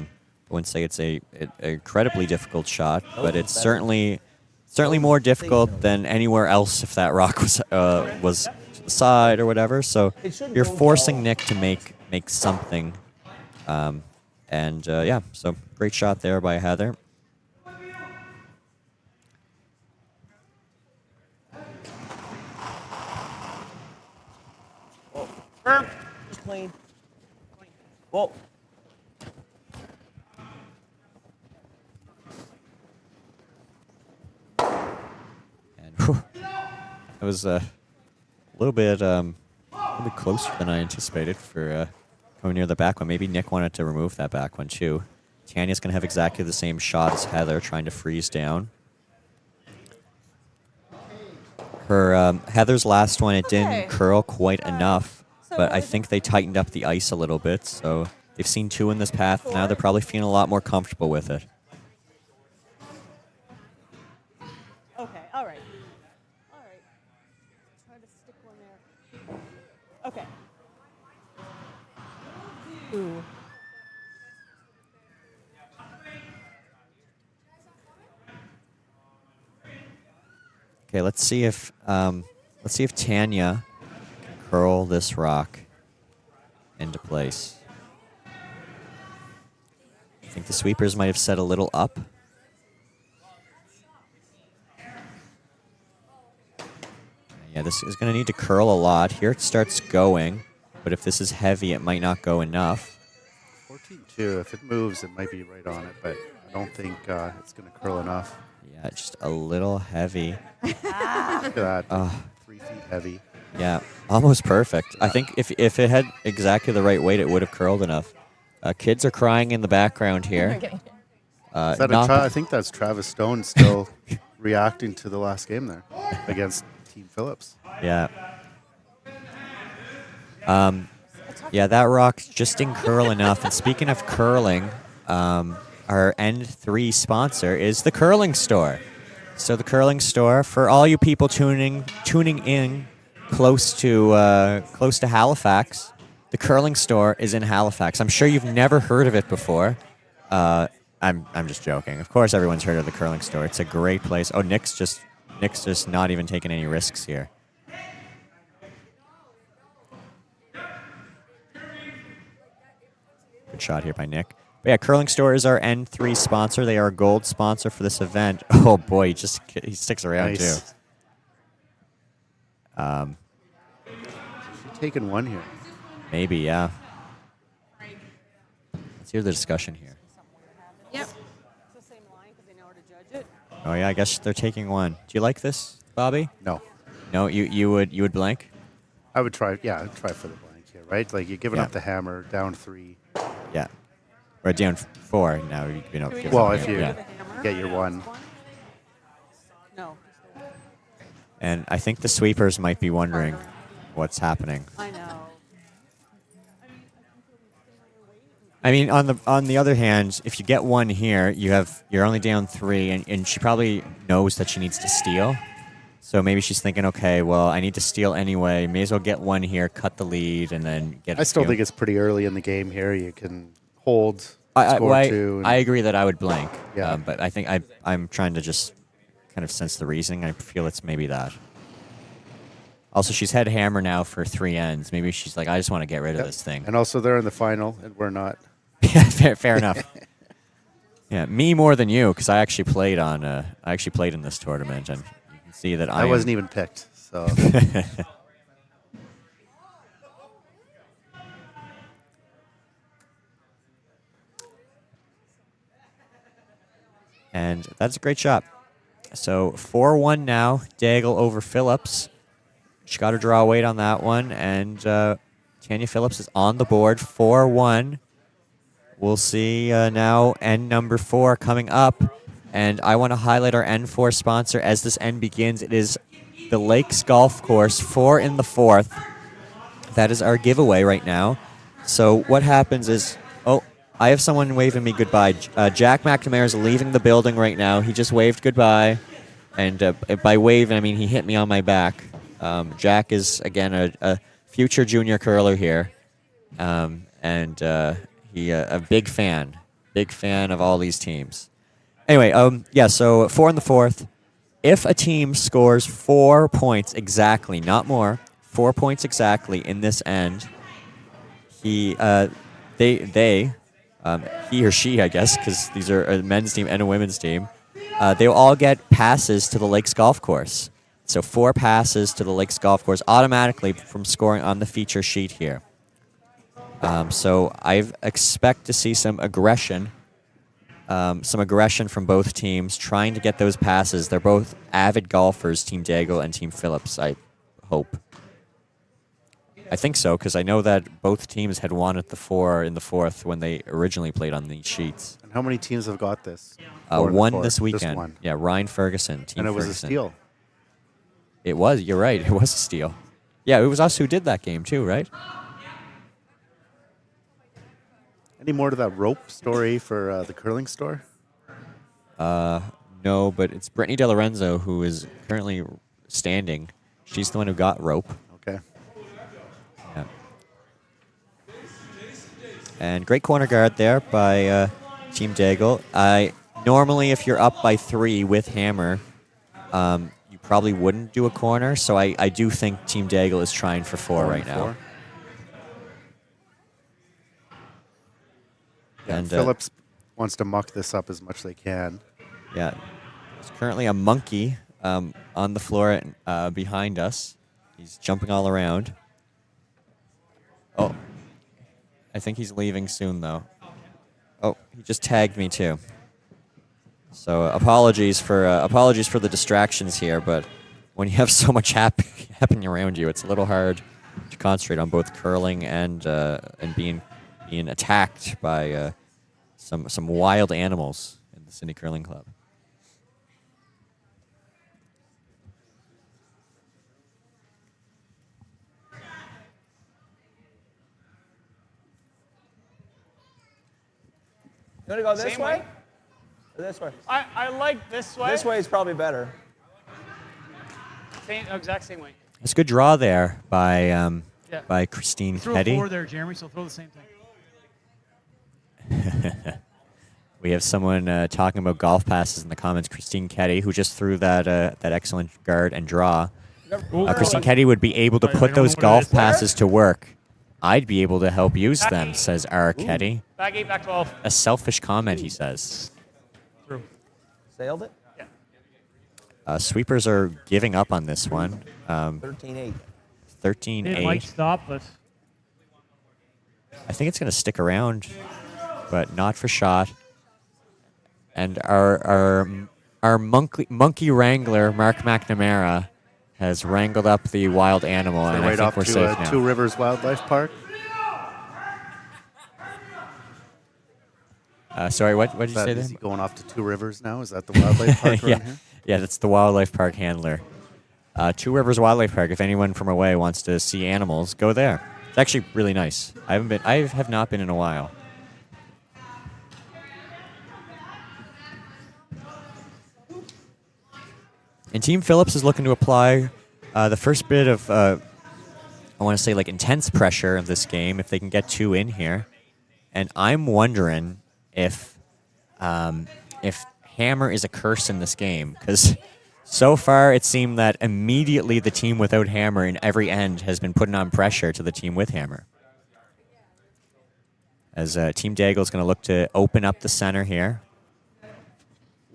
wouldn't say it's a incredibly difficult shot, but it's certainly more difficult than anywhere else if that rock was to the side or whatever. So you're forcing Nick to make something. Yeah, so great shot there by Heather. Just clean. Whoa. And whew, it was a little bit closer than I anticipated for going near the back one. Maybe Nick wanted to remove that back one too. Tanya's going to have exactly the same shot as Heather, trying to freeze down. Her Heather's last one, it didn't curl quite enough, but I think they tightened up the ice a little bit, so they've seen 2 in this path. Now they're probably feeling a lot more comfortable with it. Okay, all right. All right. Try to stick one there. Okay. Ooh. Okay, let's see if Tanya can curl this rock into place. I think the sweepers might have set a little up. Yeah, this is going to need to curl a lot. Here it starts going, but if this is heavy, it might not go enough. 14-2. If it moves, it might be right on it, but I don't think it's going to curl enough. Yeah, just a little heavy. Look at that. 3 feet heavy. Yeah, almost perfect. I think if it had exactly the right weight, it would have curled enough. Kids are crying in the background here. Is that I think that's Travis Stone still reacting to the last game there against Team Phillips. Yeah. Yeah, that rock just didn't curl enough. And speaking of curling, our N3 sponsor is the Curling Store. So the Curling Store, for all you people tuning in close to Halifax, the Curling Store is in Halifax. I'm sure you've never heard of it before. I'm just joking. Of course, everyone's heard of the Curling Store. It's a great place. Oh, Nick's just not even taking any risks here. Good shot here by Nick. But yeah, Curling Store is our N3 sponsor. They are a gold sponsor for this event. Oh boy, he sticks around too. She's taking one here. Maybe, yeah. hear the discussion here. Yep. It's the same line because they know where to judge it. Oh yeah, I guess they're taking one. Do you like this, Bobby? No. No, you would blank. I would try. Yeah, I'd try for the blank here, right? Like you're giving Yeah. up the hammer, down 3. Yeah. We're down 4 now. You know. give Well, up if the- you yeah. get your 1. No. And I think the sweepers might be wondering what's happening. I know. I mean, on the other hand, if you get 1 here, you're only down 3, and she probably knows that she needs to steal. So maybe she's thinking, okay, well, I need to steal anyway. May as well get 1 here, cut the lead, and then get. I still think it's pretty early in the game here. You can hold, I, score well, I- 2. and- I agree that I would blank. Yeah. But I think I'm trying to just kind of sense the reasoning. I feel it's maybe that. Also, she's had hammer now for 3 ends. Maybe she's like, I just want to get rid of Yep. this thing. And also, they're in the final, and we're not. Yeah, fair enough. Yeah, me more than you, because I actually played in this tournament, and you can see that I wasn't even picked. So and that's a great shot. So 4-1 now. Deagle over Phillips. She got her draw weight on that one, and Tanya Phillips is on the board. 4-1. We'll see now end number 4 coming up. And I want to highlight our N4 sponsor as this end begins. It is the Lakes Golf Course, 4 in the 4th. That is our giveaway right now. So what happens is, oh, I have someone waving me goodbye. Jack McNamara is leaving the building right now. He just waved goodbye. And by waving, I mean he hit me on my back. Jack is, again, a future junior curler here. And he a big fan of all these teams. Anyway, yeah, so 4 in the 4th. If a team scores 4 points exactly, not more, 4 points exactly in this end, he or she, I guess, because these are a men's team and a women's team, they will all get passes to the Lakes Golf Course. So 4 passes to the Lakes Golf Course automatically from scoring on the feature sheet here. So I expect to see some aggression from both teams trying to get those passes. They're both avid golfers, Team Deagle and Team Phillips, I hope. I think so, because I know that both teams had won at the 4 in the 4th when they originally played on these sheets. And how many teams have got this? 4 in the One 4th? this weekend. Just one. Yeah, Ryan Ferguson, Team And it was Ferguson. a steal. It was, you're right, it was a steal. Yeah, it was us who did that game too, right? Any more to that rope story for the curling store? No, but it's Brittany De Lorenzo who is currently standing. She's the one who got rope. Okay. Yeah. And great corner guard there by Team Deagle. Normally, if you're up by 3 with hammer, you probably wouldn't do a corner. So I do think Team Deagle is trying for 4 right now. Yeah, And Phillips wants to muck this up as much as they can. Yeah, there's currently a monkey on the floor behind us. He's jumping all around. Oh, I think he's leaving soon, though. Oh, he just tagged me too. So apologies for the distractions here, but when you have so much happening around you, it's a little hard to concentrate on both curling and being attacked by some wild animals in the Sydney Curling Club. You want to go this Same way? way? Or this way? I like this way. This way is probably better. Same, exact same way. It's a good draw there by Yeah. by Christine Throw Petty. a 4 there, Jeremy, so throw the same thing. We have someone talking about golf passes in the comments. Christine Ketty, who just threw that excellent guard and draw. Christine Ketty would be able to I put don't know those what it golf is. passes to work. I'd be able to help use them, says R. Ketty. Back 8, back 12. A selfish comment, he says. Through. Sailed it? Sweepers are giving up on this one. 13-8. 13-8. It might stop, but I think it's going to stick around. but not for shot. And our monkey wrangler, Mark McNamara, has wrangled up the wild animal, and I right think off we're to safe now. Two Rivers Wildlife Park. Sorry, what did you say Is there? he going off to Two Rivers now? Is that the wildlife park Yeah, around here? yeah, that's the wildlife park handler. Two Rivers Wildlife Park. If anyone from away wants to see animals, go there. It's actually really nice. I have not been in a while. And Team Phillips is looking to apply the first bit of, I want to say, like intense pressure of this game if they can get 2 in here. And I'm wondering if Hammer is a curse in this game, because so far it seemed that immediately the team without Hammer in every end has been putting on pressure to the team with Hammer. As Team Deagle is going to look to open up the center here.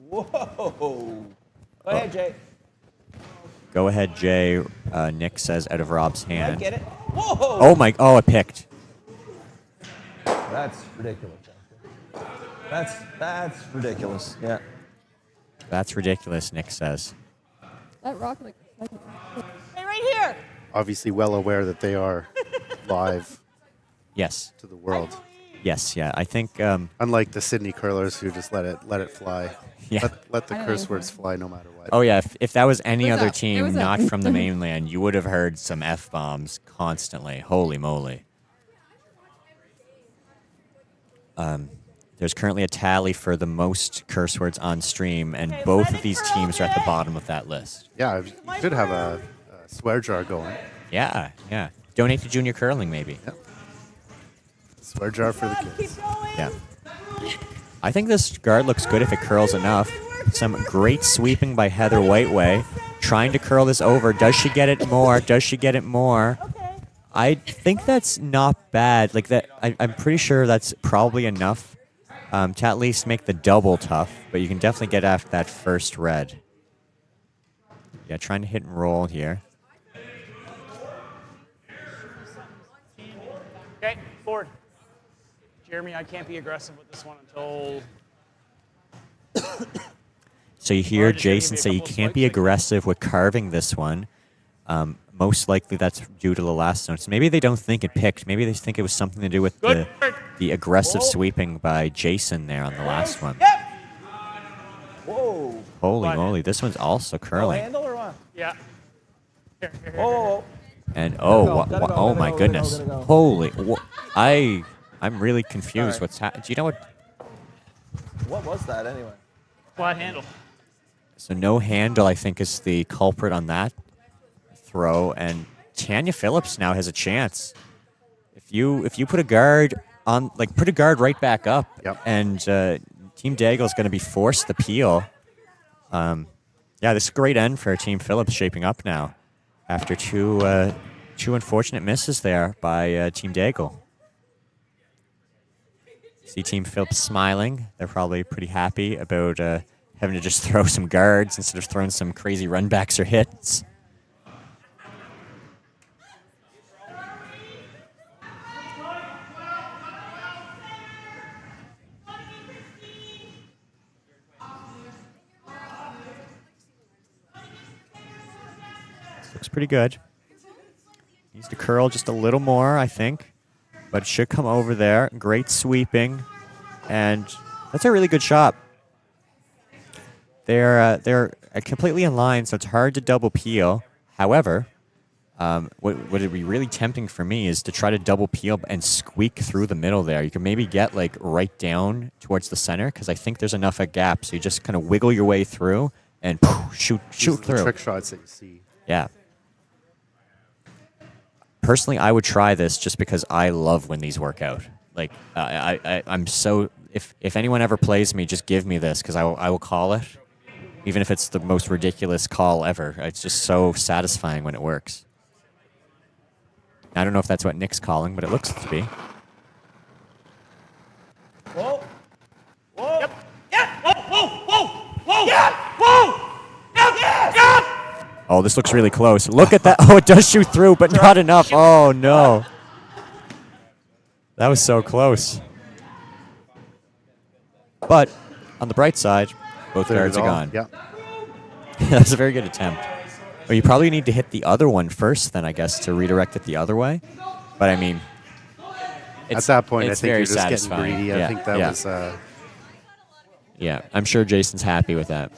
Whoa. Go ahead, Jay. Go ahead, Jay. Nick says out of Rob's hand. I get it. Whoa. Oh my! Oh, it picked. That's ridiculous. That's ridiculous. Yeah. That's ridiculous, Nick says. That rock like. Hey, right here. Obviously well aware that they are live Yes. to the world. Yes. Yeah. I think. Unlike the Sydney curlers who just let it fly. Yeah. Let the curse words fly no matter what. Oh yeah. If that was any What's other up? Hey, team what's up? not from the mainland, you would have heard some F-bombs constantly. Holy moly. There's currently a tally for the most curse words on stream, and Okay, both let of it these curl, teams are at the Jay. bottom of that list. Yeah, you should have a swear jar going. Yeah. Yeah. Donate to junior curling, maybe. Yep. Swear jar for the Keep kids. going. Yeah. I think this guard looks good if it curls enough. Some great sweeping by Heather Whiteway. Trying to curl this over. Does she get it more? Does she get it more? Okay. I think that's not bad. Like that, I'm pretty sure that's probably enough to at least make the double tough. But you can definitely get after that first red. Yeah, trying to hit and roll here. Okay, forward. Jeremy, I can't be aggressive with this one until. So you hear Or just gonna Jason give me say a you couple can't be swipes, like- aggressive with carving this one. Most likely that's due to the last note. So maybe they don't think it picked. Maybe they think it was something to do with the aggressive sweeping by Jason there on the last one. Whoa. Holy But- moly, this one's also No curling. handle or what? Yeah. Here, here, here, Whoa, here. whoa, whoa. And Gotta oh, go, wha- gotta wha- go, oh gotta my go, goodness. gotta go. Holy, I'm really confused. Sorry. What's happening? Do you know what? What was that anyway? Flat handle. So no handle, I think, is the culprit on that throw, and Tanya Phillips now has a chance. If you put a guard on, like put a guard right back up, Yep. and Team Deagle is going to be forced to peel. Yeah, this is a great end for Team Phillips shaping up now after two unfortunate misses there by Team Deagle. See Team Phillips smiling. They're probably pretty happy about having to just throw some guards instead of throwing some crazy runbacks or hits. This looks pretty good. Needs to curl just a little more, I think. But it should come over there. Great sweeping. And that's a really good shot. They're completely in line, so it's hard to double peel. However, what would be really tempting for me is to try to double peel and squeak through the middle there. You can maybe get like right down towards the center because I think there's enough a gap. So you just kind of wiggle your way through and shoot These are the through. trick shots that you see. Yeah. Personally, I would try this just because I love when these work out. Like, I'm so... If anyone ever plays me, just give me this because I will call it. Even if it's the most ridiculous call ever. It's just so satisfying when it works. I don't know if that's what Nick's calling, but it looks to be. Whoa. Whoa. Yep. Yeah. Whoa, whoa, whoa, whoa. Yeah. Whoa. Yeah. Yeah. Oh, this looks really close. Look at that. Oh, it does shoot through, but not enough. Oh, no. That was so close. But on the bright side, both Cleared guards it are all. gone. Yeah. That's a very good attempt. Well, you probably need to hit the other one first, then I guess, to redirect it the other way. But I mean, at that point, I it's think very you're just getting satisfying. greedy. Yeah, I think that yeah. was. Yeah, I'm sure Jason's happy with that.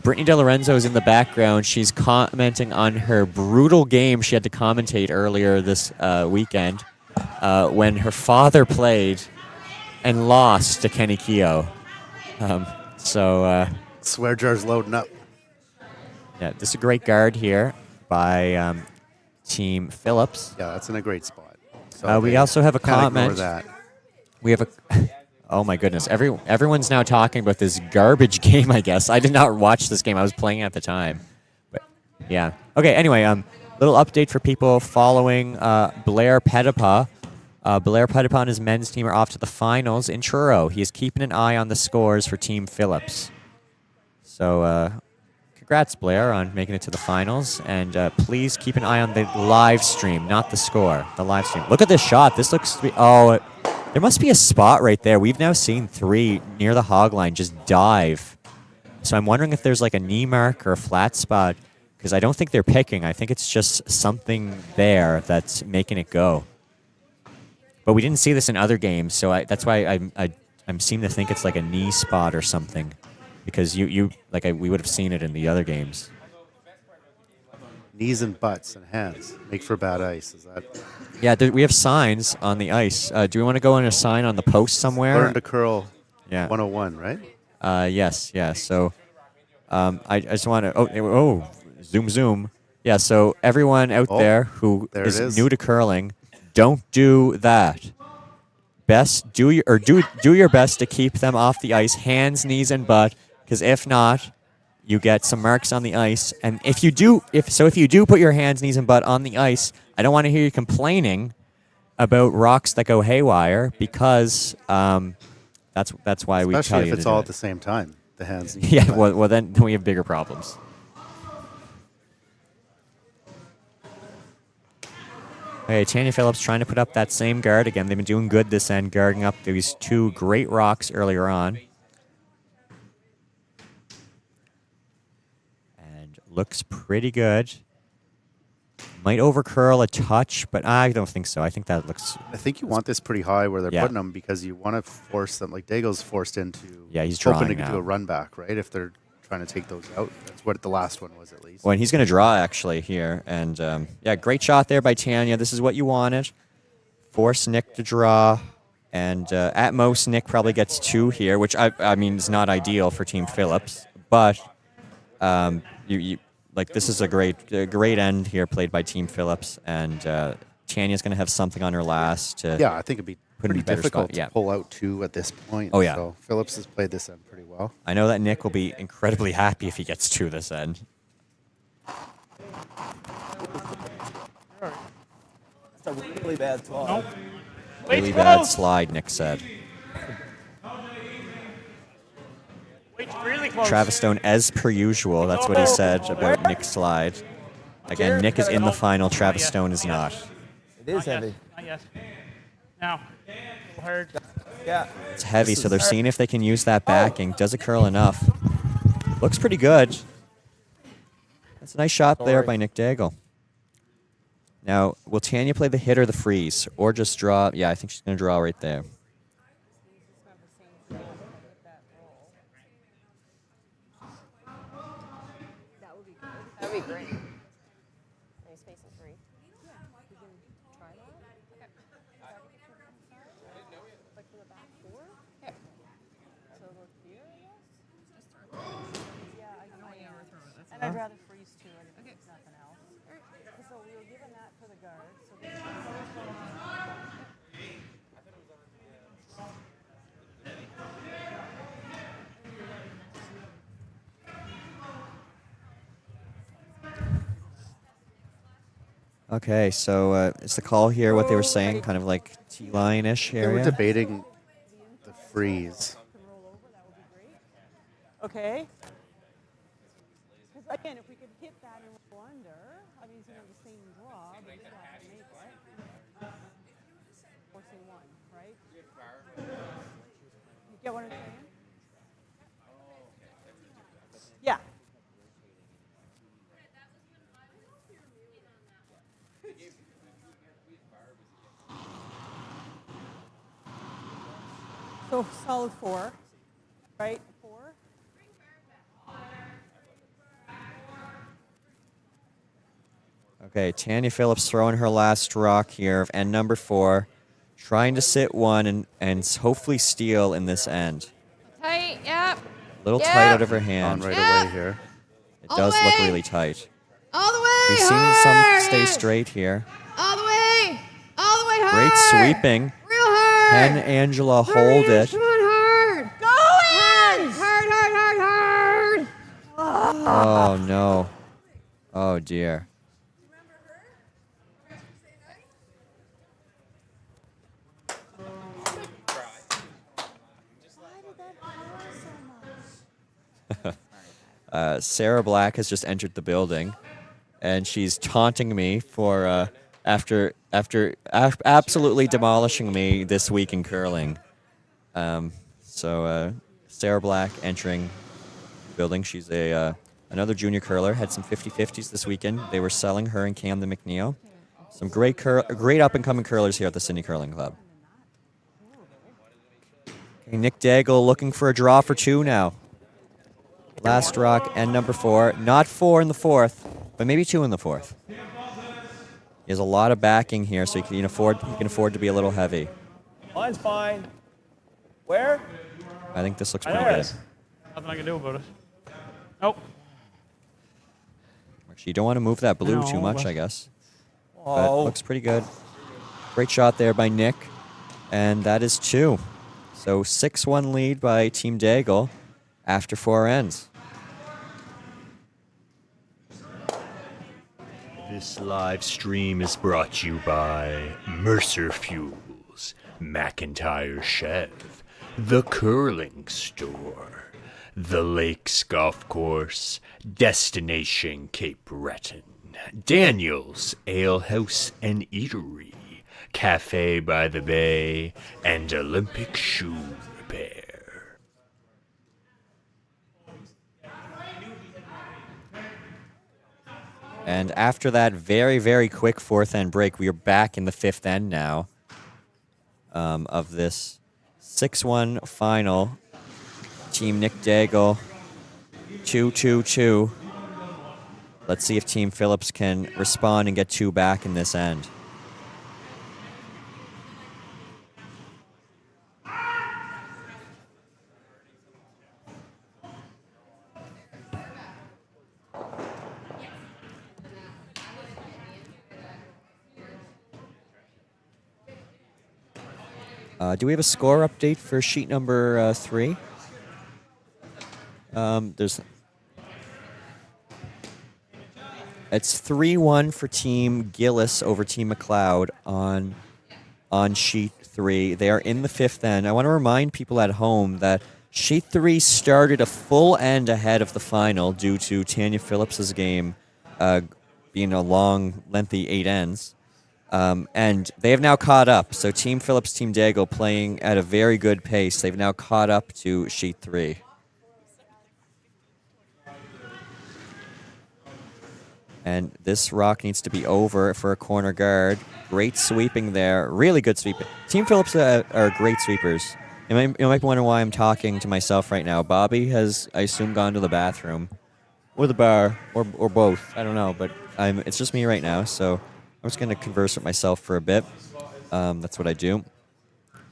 Brittany DeLorenzo is in the background. She's commenting on her brutal game she had to commentate earlier this weekend when her father played and lost to Kenny Keogh. Swear jar's loading up. Yeah, this is a great guard here by Team Phillips. Yeah, that's in a great spot. So We also have a can't ignore comment. that. We have a. Oh my goodness! Everyone's now talking about this garbage game. I guess I did not watch this game. I was playing at the time, but yeah. Okay. Anyway, little update for people following Blair Pettipa. Blair Pettipa and his men's team are off to the finals in Truro. He is keeping an eye on the scores for Team Phillips. So, congrats, Blair, on making it to the finals. And please keep an eye on the live stream, not the score. The live stream. Look at this shot. This looks to be. Oh. There must be a spot right there. We've now seen 3 near the hog line just dive. So I'm wondering if there's like a knee mark or a flat spot, because I don't think they're picking. I think it's just something there that's making it go. But we didn't see this in other games, so that's why I seem to think it's like a knee spot or something, because we would have seen it in the other games. Knees and butts and hands make for bad ice. Is that? Yeah, we have signs on the ice. Do we want to go on a sign on the post somewhere? Learn to curl. Yeah. 101, right? Yes. Yeah. So, I just want to. Zoom. Yeah. So everyone out there who is new to curling, don't do that. Do your best to keep them off the ice, hands, knees, and butt. Because if not, you get some marks on the ice. And if you do put your hands, knees, and butt on the ice, I don't want to hear you complaining about rocks that go haywire, because that's why we tell you to do it. Especially if it's all at the same time, the hands. And Yeah, well, then we have bigger problems. Okay, Tanya Phillips trying to put up that same guard again. They've been doing good this end, guarding up these 2 great rocks earlier on. And looks pretty good. Might overcurl a touch, but I don't think so. I think that looks... I think you want this pretty high where they're putting them, because you want to force them. Like Daigle's forced into he's hoping drawing to now. do a run back, right? If they're trying to take those out. That's what the last one was, at least. Well, and he's going to draw, actually, here. And, great shot there by Tanya. This is what you wanted. Force Nick to draw. And at most, Nick probably gets 2 here, which, I mean, is not ideal for Team Phillips. But this is a great end here played by Team Phillips. And Tanya's going to have something on her last. Yeah, I think it'd be pretty difficult to pull out 2 at this point. Oh, yeah. So Phillips has played this end pretty well. I know that Nick will be incredibly happy if he gets 2 this end. That's a really bad slide. Really bad slide, Nick said. Really close. Travis Stone, as per usual, that's what he said about Nick's slide. Again, Nick is in the final, Travis Stone is not. It is heavy. Not yet. Now. Hard. Yeah. It's heavy, so they're seeing if they can use that backing. Does it curl enough? Looks pretty good. That's a nice shot there by Nick Deagle. Now, will Tanya play the hit or the freeze? Or just draw? Yeah, I think she's going to draw right there. That would be great. Nice facing 3. Like from the back 4? Yeah. So look here, I guess? Yeah, I know. And I'd rather freeze too. I think it's nothing else. So we were given that for the guard. Okay, so is the call here what they were saying? Kind of like T-line-ish area? They were debating the freeze. Okay. Because again, if we could hit that and roll under, I mean, it's the same draw, but you still have to make it. Forcing 1, right? You get what I'm saying? Yeah. So solid 4, right? 4. Okay, Tanya Phillips throwing her last rock here of end number 4, trying to sit one and hopefully steal in this end. Tight, yep. A little tight out of her hand. On right away here. It does look really tight. All the way. We've seen some stay straight here. All the way. All the way hard. Great sweeping. Real hard. Can Angela hold it? Come on, hard. Go in. Hard. Oh, no. Oh, dear. Sarah Black has just entered the building, and she's taunting me for after absolutely demolishing me this week in curling. So Sarah Black entering the building. She's another junior curler. Had some 50-50s this weekend. They were selling her and Camden McNeil. Some great up-and-coming curlers here at the Sydney Curling Club. Okay, Nick Deagle looking for a draw for 2 now. Last rock, end number 4. Not 4 in the 4th, but maybe 2 in the 4th. He has a lot of backing here, so he can afford to be a little heavy. Line's fine. Where? I think this looks pretty There it good. is. Nothing I can do about it. Nope. Actually, you don't want to move that blue too No, much, but- I guess. But Oh. looks pretty good. Great shot there by Nick, and that is 2. So 6-1 lead by Team Deagle after 4 ends. This live stream is brought to you by Mercer Fuels, McIntyre Chev, The Curling Store, The Lakes Golf Course, Destination Cape Breton, Daniel's Ale House and Eatery, Cafe by the Bay, and Olympic Shoe Repair. And after that very, very quick 4th end break, we are back in the 5th end now of this 6-1 final. Team Nick Deagle, 2-2-2. Let's see if Team Phillips can respond and get 2 back in this end. Do we have a score update for sheet number 3? It's 3-1 for Team Gillis over Team McLeod on sheet 3. They are in the 5th end. I want to remind people at home that sheet 3 started a full end ahead of the final due to Tanya Phillips's game being a long, lengthy 8 ends. And they have now caught up. So Team Phillips, Team Deagle playing at a very good pace. They've now caught up to sheet 3. And this rock needs to be over for a corner guard. Great sweeping there. Really good sweeping. Team Phillips are great sweepers. You might be wondering why I'm talking to myself right now. Bobby has, I assume, gone to the bathroom. Or the bar. Or both. I don't know. But it's just me right now. So I'm just going to converse with myself for a bit. That's what I do.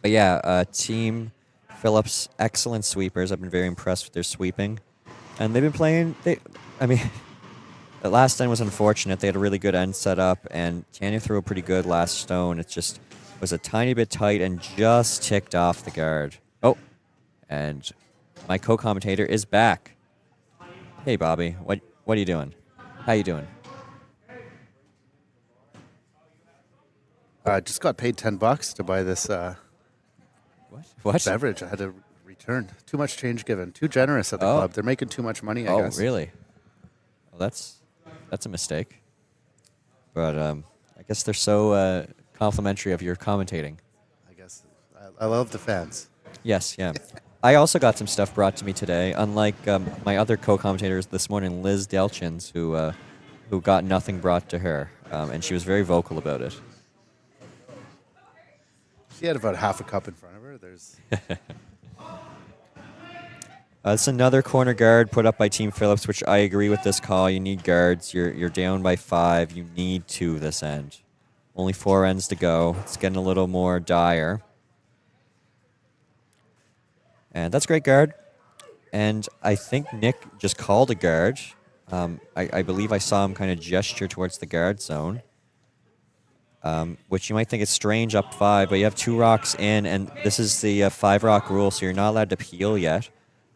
But yeah, Team Phillips, excellent sweepers. I've been very impressed with their sweeping. And they've been playing... The last end was unfortunate. They had a really good end set up, and Tanya threw a pretty good last stone. It just was a tiny bit tight and just ticked off the guard. Oh, and my co-commentator is back. Hey, Bobby. What are you doing? How you doing? I just got paid $10 to buy this What? beverage. I had to return. Too much change given. Too generous at the club. They're making too much money, I guess. Oh, really? Well, that's a mistake. But I guess they're so complimentary of your commentating. I guess I love the fans. Yes, yeah. I also got some stuff brought to me today, unlike my other co-commentators this morning, Liz Delchins, who got nothing brought to her, and she was very vocal about it. She had about half a cup in front of her. There's. It's another corner guard put up by Team Phillips, which I agree with this call. You need guards. You're down by 5. You need 2 this end. Only 4 ends to go. It's getting a little more dire. And that's a great guard. And I think Nick just called a guard. I believe I saw him kind of gesture towards the guard zone, which you might think is strange up 5, but you have 2 rocks in, and this is the 5-rock rule, so you're not allowed to peel yet.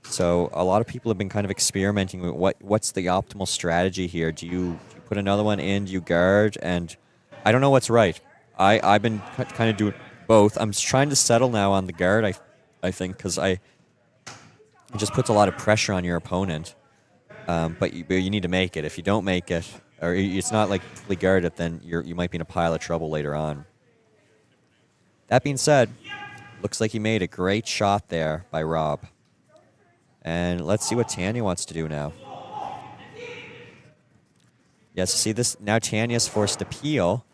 So a lot of people have been kind of experimenting with what's the optimal strategy here. Do you put another one in? Do you guard? And I don't know what's right. I've been kind of doing both. I'm just trying to settle now on the guard, I think, because it just puts a lot of pressure on your opponent. But you need to make it. If you don't make it, or it's not like fully guarded, then you might be in a pile of trouble later on. That being said, looks like he made a great shot there by Rob. And let's see what Tanya wants to do now. Yes, see this now. Tanya's forced to peel,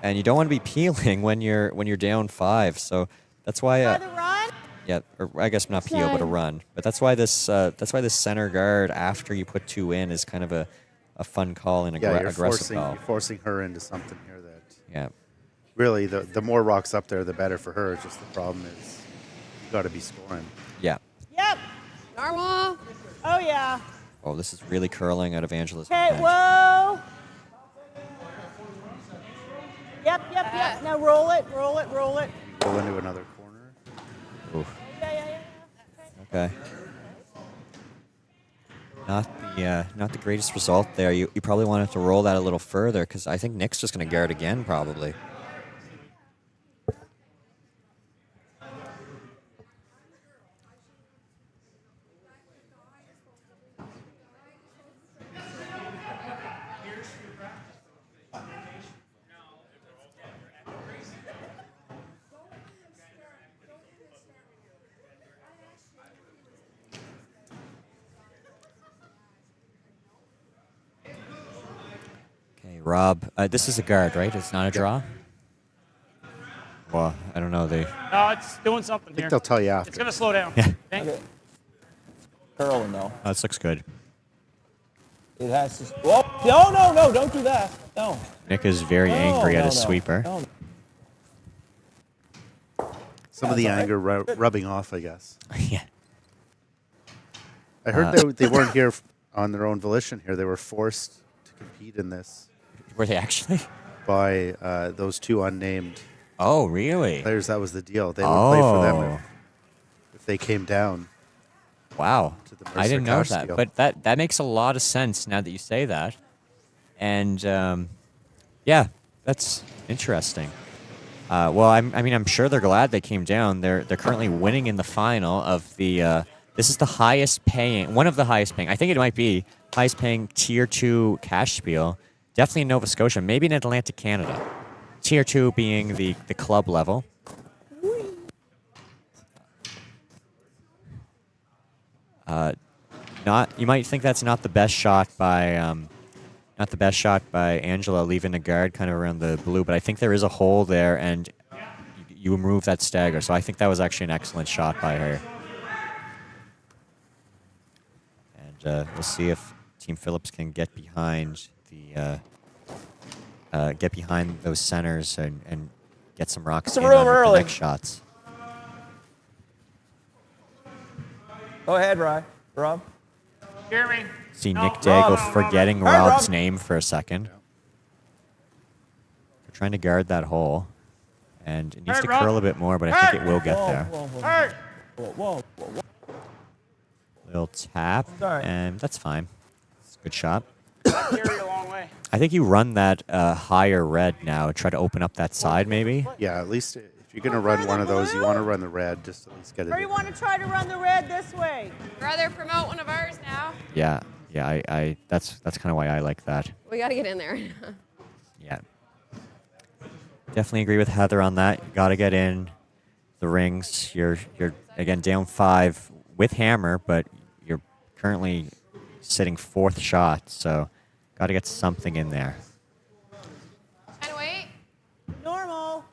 and you don't want to be peeling when you're down 5. So that's why. Yeah, or I guess not peel, but a run. But that's why this center guard after you put 2 in is kind of a fun call and aggressive call. You're forcing her into something here that. Yeah. Really, the more rocks up there, the better for her. Just the problem is, you got to be scoring. Yeah. Yep. Normal. Oh, yeah. Oh, this is really curling out of Angela's. Okay, whoa. Yep. Now roll it. Roll into another corner. Oof. Yeah. Okay. Not the greatest result there. You probably wanted to roll that a little further, because I think Nick's just going to guard again, probably. Rob, this is a guard, right? It's not a draw? Well, I don't know. No, it's doing something I think they'll tell you after. It's going to slow down. Yeah. Okay? Curling, though. Oh, this looks good. It has to. Oh, no, don't do that. No. Nick is very angry at his sweeper. No. Some of the anger rubbing off, I guess. Yeah. I heard they weren't here on their own volition here. They were forced to compete in this. Were they actually? By those 2 unnamed. Oh, really? Players, that was the deal. They would play for them if they came down. Wow. To the Mercer I didn't know cash that. deal. But that makes a lot of sense now that you say that. And, yeah, that's interesting. Well, I'm sure they're glad they came down. They're currently winning in the final of the. This is the highest paying, one of the highest paying. I think it might be highest paying Tier 2 cash spiel. Definitely in Nova Scotia, maybe in Atlantic Canada. Tier 2 being the club level. You might think that's not the best shot by Angela leaving a guard kind of around the blue, but I think there is a hole there, and you remove that stagger. So I think that was actually an excellent shot by her. And we'll see if Team Phillips can get behind those centers and get some rocks in on the next shots. Go ahead, Rob. Jeremy. See Nick Deagle forgetting Rob's name for a second. They're trying to guard that hole. And it needs to curl a bit more, but I think it will get there. Whoa. Little tap, and that's fine. It's a good shot. Carry a long way. I think you run that higher red now. Try to open up that side, maybe. Yeah, at least if you're going to run one of those, you want to run the red just to at least get it. Or you want to try to run the red this way? Rather promote one of ours now. Yeah. I that's kind of why I like that. We got to get in there. Yeah. Definitely agree with Heather on that. You got to get in. the rings. You're again down 5 with hammer, but you're currently sitting 4th shot, so got to get something in there. And wait. Normal.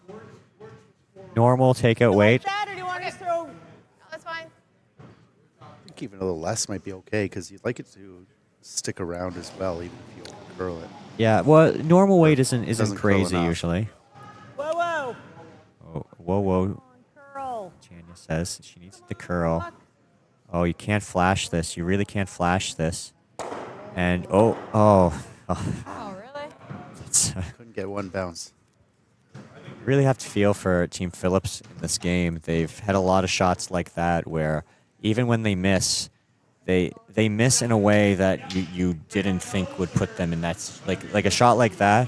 Normal takeout weight. That, or do you want to throw? No, that's fine. I think even a little less might be okay because you'd like it to stick around as well, even if you curl it. Yeah, well, normal weight isn't Doesn't curl crazy enough. usually. Whoa, whoa. Oh, whoa. Curl. Tanya says she needs to curl. Oh, you can't flash this. You really can't flash this. And oh. Oh, really? It's, Couldn't get one bounce. really have to feel for Team Phillips in this game. They've had a lot of shots like that where even when they miss, they miss in a way that you didn't think would put them in that, like a shot like that.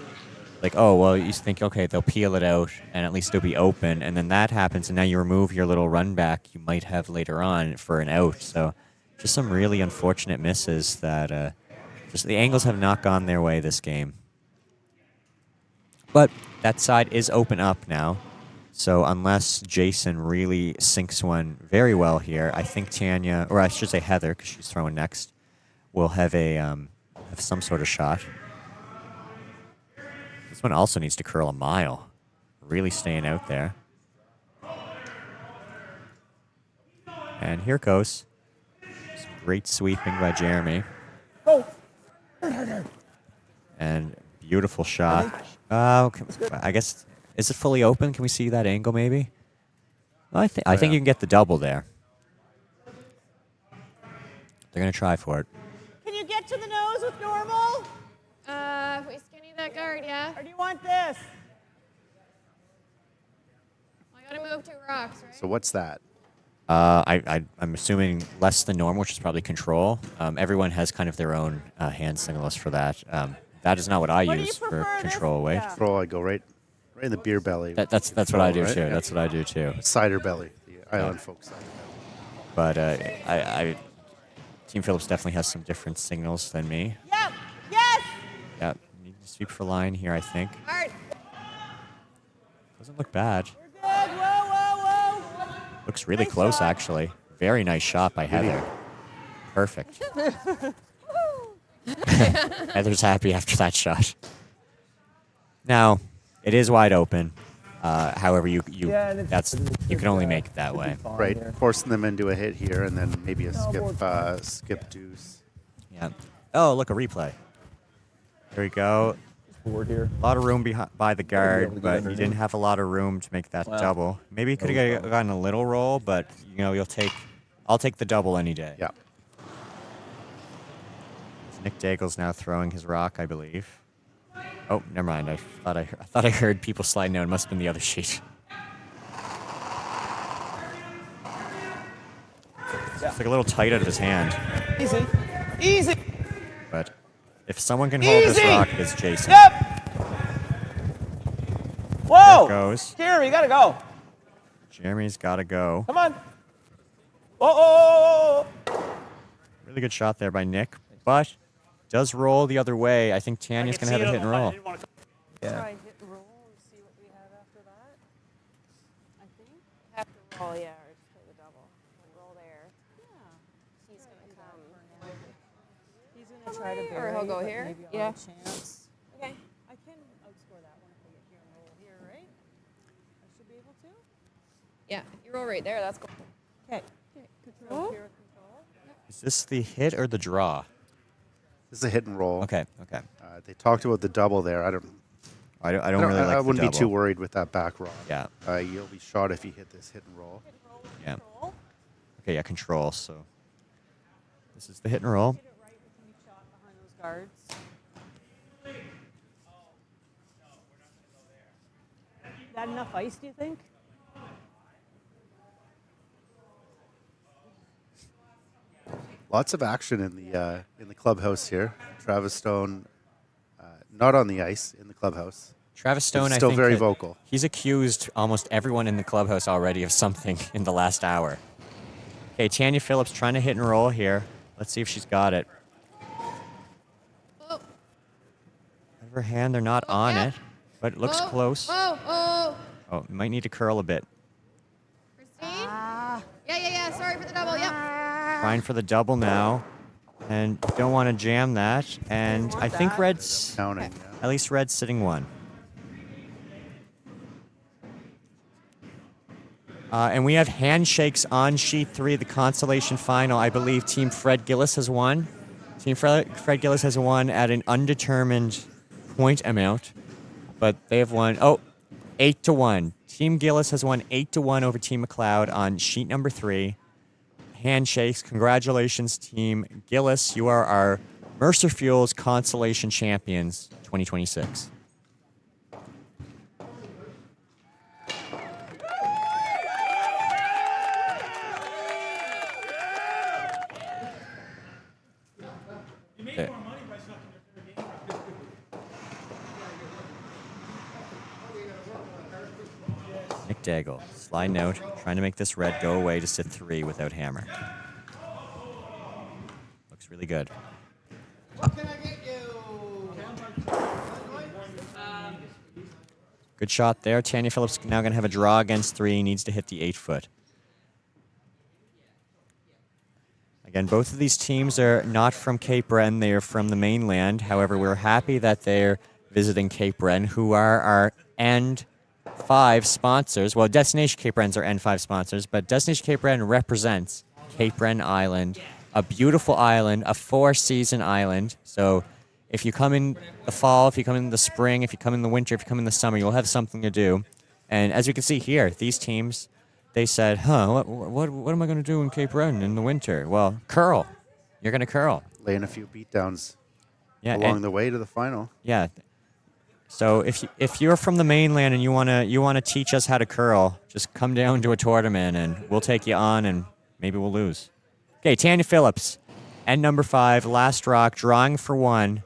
Like, oh, well, you think, okay, they'll peel it out and at least it'll be open. And then that happens and now you remove your little run back you might have later on for an out. So just some really unfortunate misses that just the angles have not gone their way this game. But that side is open up now. So unless Jason really sinks one very well here, I think Tanya, or I should say Heather, because she's throwing next, will have a have some sort of shot. This one also needs to curl a mile. Really staying out there. And here goes. Some great sweeping by Jeremy. Go. And beautiful shot. I guess, is it fully open? Can we see that angle maybe? Well, I think you can get the double there. They're going to try for it. Can you get to the nose with normal? We skinny that guard, yeah? Or do you want this? I gotta move 2 rocks, right? So what's that? I'm assuming less than normal, which is probably control. Everyone has kind of their own hand signals for that. That is not what I use for control weight. Yeah. Control, I go right in the beer belly. That's what I do right? too. Yeah. That's what I do too. Cider belly, the island folks cider belly. But Team Phillips definitely has some different signals than me. Yep. Yes. Yeah, need to sweep for line here, I think. Hard. Doesn't look bad. You're good. Whoa, whoa, whoa. Looks really Nice close, shot. actually. Very nice shot by Heather. Perfect. Heather's happy after that shot. Now, it is wide open. However, you can only make it that way. Right, forcing them into a hit here, and then maybe a skip deuce. Yeah. Oh, look, a replay. There we go. Forward here. A lot of room by the able guard, to but get he didn't have a lot of room to make that double. Maybe he could have gotten a little roll, but I'll take the double any day. Yeah. Nick Daigle's now throwing his rock, I believe. Oh, never mind. I thought I heard people sliding out. It must have been the other sheet. It's like a little tight out of his hand. Easy. Easy. But if someone can hold this Easy. rock, it is Jason. Yep. Whoa. There it goes. Jeremy, you gotta go. Jeremy's got to go. Come on. Oh. Really good shot there by Nick, but does roll the other way. I think Tanya's going to have a hit and roll. Yeah. Try hit and roll and see what we have after that. I think. Have to roll, yeah, or just play the double. And roll there. Yeah. He's gonna come. He's gonna try to Or bury, he'll go but here? maybe on Yeah. a chance. Okay. I can outscore that one if I get here and roll here, right? I should be able to. Yeah, if you roll right there, that's cool. Okay. Control here. Control. Is this the hit or the draw? This is a hit and roll. Okay. They talked about the double there. I don't really like I the wouldn't double. be too worried with that back roll. Yeah. You'll be shot if you hit this hit and roll. Yeah. Okay, yeah, control. So this is the hit and roll. Get it right. We can be shot behind those guards. Is that enough ice, do you think? Lots of action in the clubhouse here. Travis Stone, not on the ice in the clubhouse. Travis Stone, He's I still think very that vocal. He's accused almost everyone in the clubhouse already of something in the last hour. Okay, Tanya Phillips trying to hit and roll here. Let's see if she's got it. Oh. Out of her hand, they're not on yeah. it, but it looks Oh, close. Oh. Oh, might need to curl a bit. trying for the double now, and don't want to jam that. And I think Red's Counting. at least Red's sitting one. And we have handshakes on sheet 3, the consolation final. I believe Team Fred Gillis has won. Team Fred Gillis has won at an undetermined point amount, but they have won. 8-1. Team Gillis has won 8-1 over Team McLeod on sheet number 3. Handshakes. Congratulations, Team Gillis. You are our Mercer Fuels Consolation Champions 2026. Okay. Nick Deagle, slide note, trying to make this red go away to sit 3 without hammer. Looks really good. Good shot there. Tanya Phillips now going to have a draw against 3, needs to hit the 8-foot. Again, both of these teams are not from Cape Breton. They are from the mainland. However, we're happy that they're visiting Cape Breton, who are our End 5 sponsors. Well, Destination Cape Bretons are N5 sponsors, but Destination Cape Breton represents Cape Breton Island, a beautiful island, a 4-season island. So if you come in the fall, if you come in the spring, if you come in the winter, if you come in the summer, you'll have something to do. And as you can see here, these teams, they said, what am I going to do in Cape Breton in the winter? Well, curl. You're going to curl. Laying a few beatdowns along the way to the final. Yeah. So if you're from the mainland and you wanna teach us how to curl, just come down to a tournament and we'll take you on and maybe we'll lose. Okay, Tanya Phillips, end number 5, last rock, drawing for 1,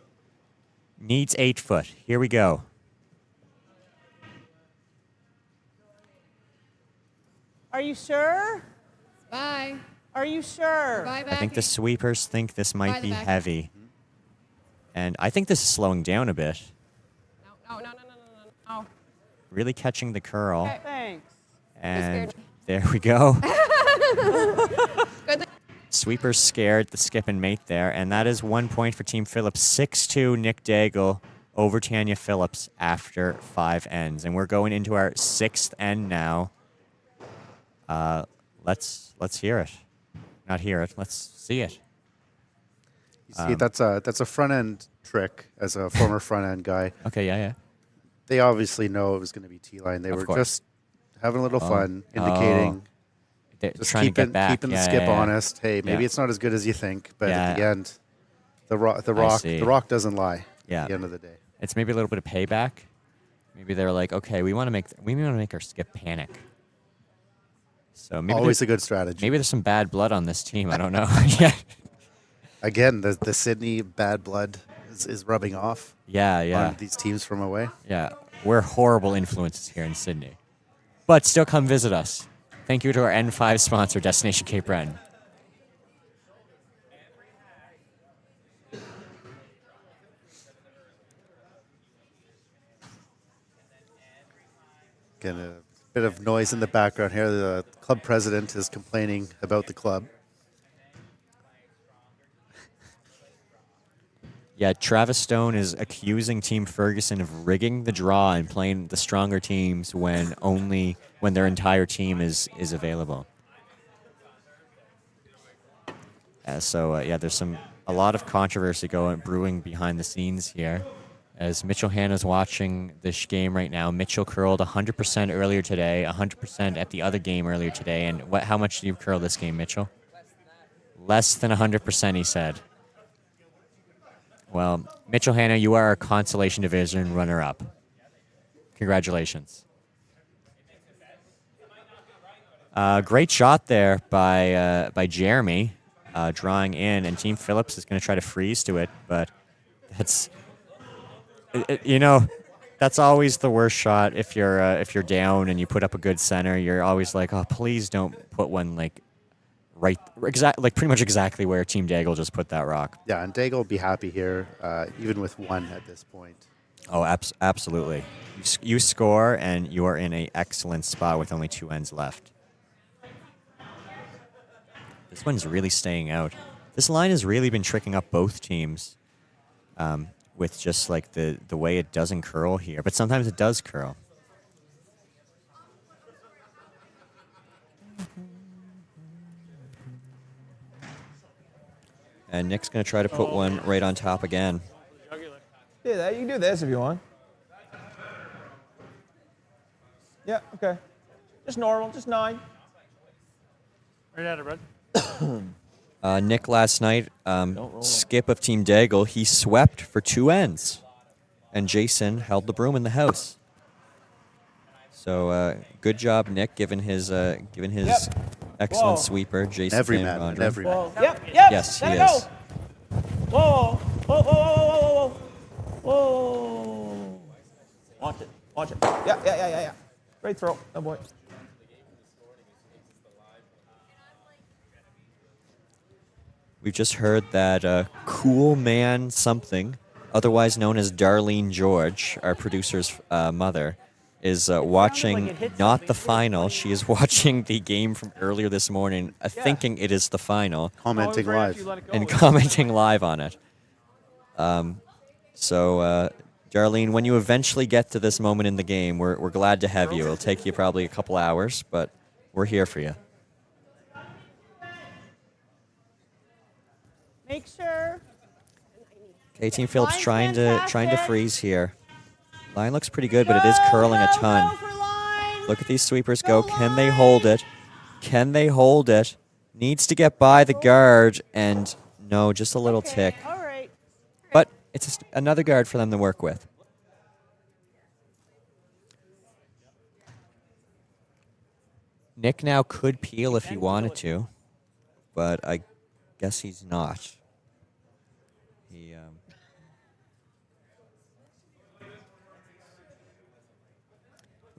needs 8-foot. Here we go. Are you sure? Bye. Are you sure? Bye, I think the sweepers think this might be heavy. And I think this is slowing down a bit. No. Really catching the curl. Okay, thanks. And there we go. Sweeper's scared the skip and mate there. And that is 1 point for Team Phillips. 6-2 Nick Deagle over Tanya Phillips after 5 ends. And we're going into our 6th end now. Let's hear it. Not hear it. Let's see it. You see, that's a front end trick as a former front end guy. Okay, yeah. They obviously know it was going to be T-line. They were just having a little fun, indicating, just trying to get back. keeping the skip honest. Hey, maybe it's not as good as you think, but at the end, the rock doesn't lie. Yeah. At the end of the day, it's maybe a little bit of payback. Maybe they're like, okay, we want to make our skip panic. So maybe always a good strategy. Maybe there's some bad blood on this team. I don't know. Yeah. Again, the Sydney bad blood is rubbing off. Yeah. On these teams from away. Yeah, we're horrible influences here in Sydney, but still come visit us. Thank you to our N5 sponsor, Destination Cape Breton. Again, a bit of noise in the background here. The club president is complaining about the club. Yeah, Travis Stone is accusing Team Ferguson of rigging the draw and playing the stronger teams when their entire team is available. There's a lot of controversy brewing behind the scenes here. As Mitchell Hanna's watching this game right now, Mitchell curled 100% earlier today, 100% at the other game earlier today. And how much do you curl this game, Mitchell? Less than 100%, he said. Well, Mitchell Hanna, you are our consolation division runner-up. Congratulations. Great shot there by Jeremy, drawing in, and Team Phillips is going to try to freeze to it, but that's that's always the worst shot if you're down and you put up a good center. You're always like, oh, please don't put one pretty much exactly where Team Deagle just put that rock. Yeah, and Deagle will be happy here, even with 1 at this point. Oh, absolutely. You score, and you are in an excellent spot with only 2 ends left. This one's really staying out. This line has really been tricking up both teams with just like the way it doesn't curl here. But sometimes it does curl. And Nick's going to try to put one right on top again. Do that. You can do this if you want. Yeah, okay. Just normal, just 9. Right at it, bud. Nick last night, skip of Team Deagle, he swept for 2 ends. And Jason held the broom in the house. So good job, Nick, given his excellent sweeper. Jason Every man. Yep. Yes, he let it is. go. Whoa. Whoa. Watch it. Yeah. Great throw. Oh, boy. We've just heard that Cool Man something, otherwise known as Darlene George, our producer's mother, is watching not the final. She is watching the game from earlier this morning, thinking it is the final. Commenting live. And commenting live on it. So, Darlene, when you eventually get to this moment in the game, we're glad to have you. It'll take you probably a couple hours, but we're here for you. Make sure. Okay, Team Phillips trying to freeze here. Line looks pretty good, but it is curling a ton. Look at these sweepers go. Can they hold it? Can they hold it? Needs to get by the guard, and no, just a little tick. All right. But it's just another guard for them to work with. Nick now could peel if he wanted to, but I guess he's not.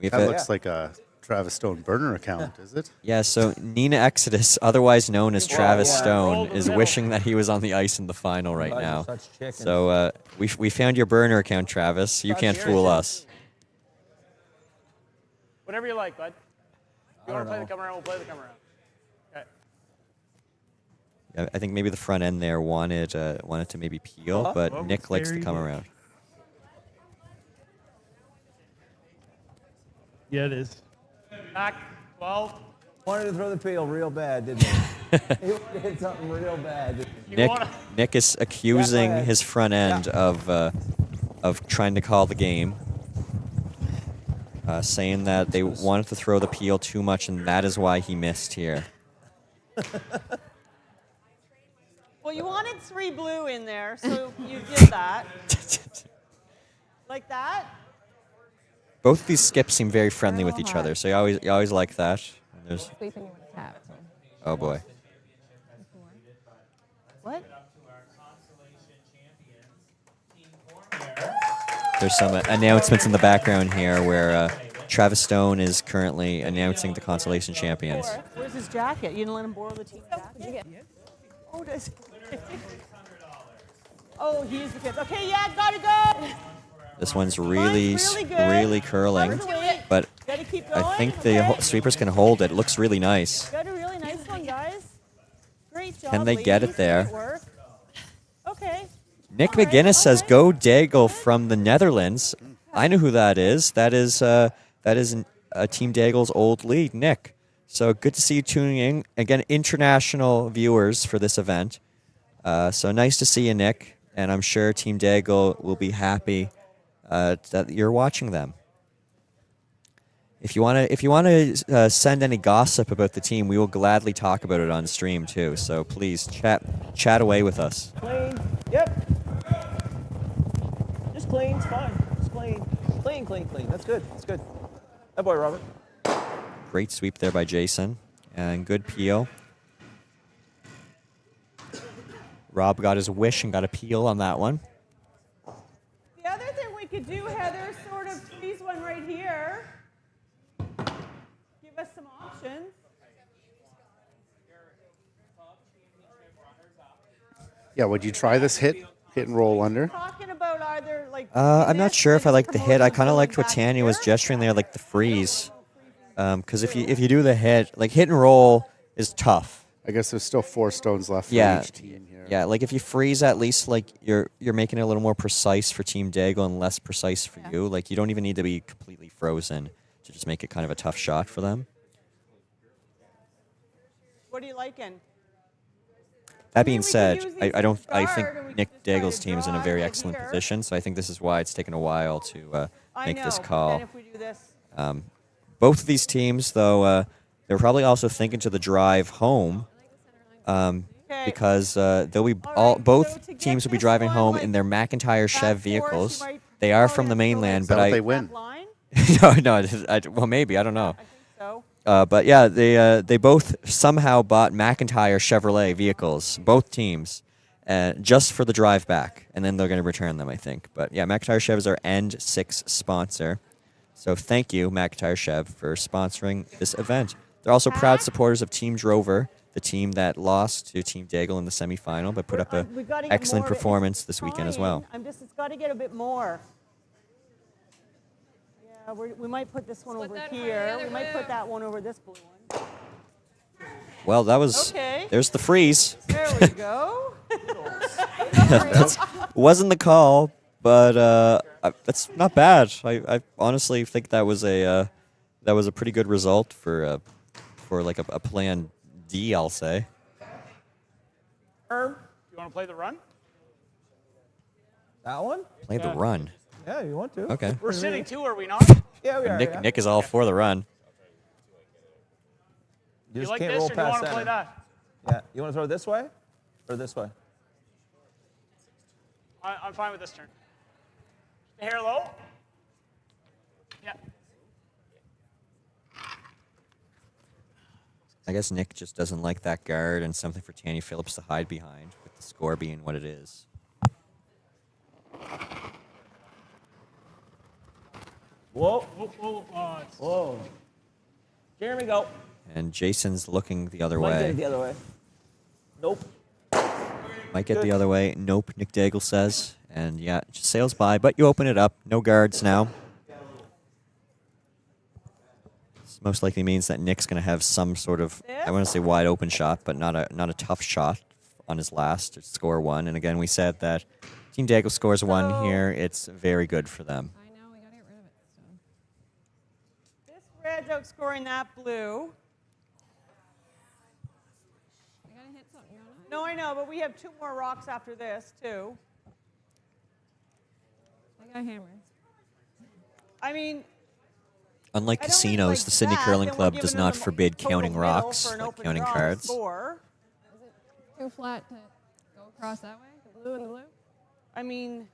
That looks like a Travis Stone burner account, is it? Yeah, so Nina Exodus, otherwise known as Travis Stone, is wishing that he was on the ice in the final right now. So we found your burner account, Travis. You can't fool us. Whatever you like, bud. If you want to play the come around, we'll play the come around. Okay. I think maybe the front end there wanted to maybe peel, but Nick likes to come around. Yeah, it is. Back 12. Wanted to throw the peel real bad, didn't he? He did something real bad. Nick is accusing his front end of trying to call the game, saying that they wanted to throw the peel too much, and that is why he missed here. Well, you wanted 3 blue in there, so you did that. Like that? Both of these skips seem very friendly with each other, so you always like that. There's, oh boy. What? There's some announcements in the background here where Travis Stone is currently announcing the consolation champions. Where's his jacket? You didn't let him borrow the team jacket? Oh, does Oh, he's the kid. Okay, yeah, gotta go. This one's really curling, but I think the sweepers can hold it. It looks really nice. Got a really nice one, guys. Great job. Can they get it there? Great work. Okay. Nick McGinnis says, "Go Deagle from the Netherlands." I know who that is. That is Team Dagle's old lead, Nick. So good to see you tuning in. Again, international viewers for this event. So nice to see you, Nick. And I'm sure Team Deagle will be happy that you're watching them. If you want to send any gossip about the team, we will gladly talk about it on stream too. So please chat away with us. Clean. Yep. Just clean. It's fine. Just clean. Clean. That's good. That's good. That boy, Robert. Great sweep there by Jason, and good peel. Rob got his wish and got a peel on that one. The other thing we could do, Heather, sort of freeze one right here. Give us some options. Yeah, would you try this hit and roll under? Talking about either like. I'm not sure if I like the hit. I kind of liked what Tanya was gesturing there, like the freeze. Because if you do the hit, like hit and roll is tough. I guess there's still 4 stones left for Yeah, each team here. yeah. Like if you freeze, at least like you're making it a little more precise for Team Deagle and less precise for you. Like you don't even need to be completely frozen to just make it kind of a tough shot for them. What are you liking? That being we could said, use I these don't. to I start, think or we could Nick just try to Daigle's team is in a draw very it excellent here. position. So I think this is why it's taken a while to I make know, this but call. then if we do this, Both of these teams, though, they're probably also thinking to the drive home, because they'll be both to get teams will be this driving one, home like, in their McIntyre Chev force, vehicles. you might They are probably from the have to go mainland, Is but that what I they win? line? no, well maybe I don't know. I think so. But yeah, they both somehow bought McIntyre Chevrolet vehicles, both teams, just for the drive back, and then they're going to return them, I think. But yeah, McIntyre Chev is our End 6 sponsor. So thank you, McIntyre Chev, for sponsoring this event. They're also proud supporters of Team Drover, the team that lost to Team Deagle in the semifinal, but put up an We gotta get excellent more of it. performance It's this weekend as fine. well. It's got to get a bit more. Yeah, we might put this one over here. We might put that one over this blue one. Well, that was Okay. there's the freeze. There we go. Wasn't the call, but that's not bad. I honestly think that was a pretty good result for like a plan D, I'll say. Herb, you want to play the run? That one? Play the run. Yeah, you want to. Okay. We're sitting too, are we not? Yeah, we are. yeah. Nick is all for the run. You just like can't this, roll or do you past want to play center. that? Yeah. You want to throw it this way or this way? I'm fine with this turn. The hair low. Yeah. I guess Nick just doesn't like that guard and something for Tanya Phillips to hide behind, with the score being what it is. Whoa. Whoa. Whoa. Jeremy, go. And Jason's looking the other Might get way. it the other way. Nope. Might get Good. the other way. Nope, Nick Deagle says. And yeah, it just sails by, but you open it up. No guards now. This most likely means that Nick's going to have some sort of, I want to say wide open shot, but not a tough shot on his last to score one. And again, we said that Team Deagle scores one here. It's very good for them. I know, we gotta get rid of it. So. This red's outscoring that blue. I gotta hit something, don't I? No, I know, but we have 2 more rocks after this, too. I got a hammer. I mean, Unlike I don't casinos, like the Sydney that, Curling then we're Club giving does them not a forbid total counting middle rocks, for an like open counting draw cards. score. Is it too flat to go across that way? The blue and the blue? I mean,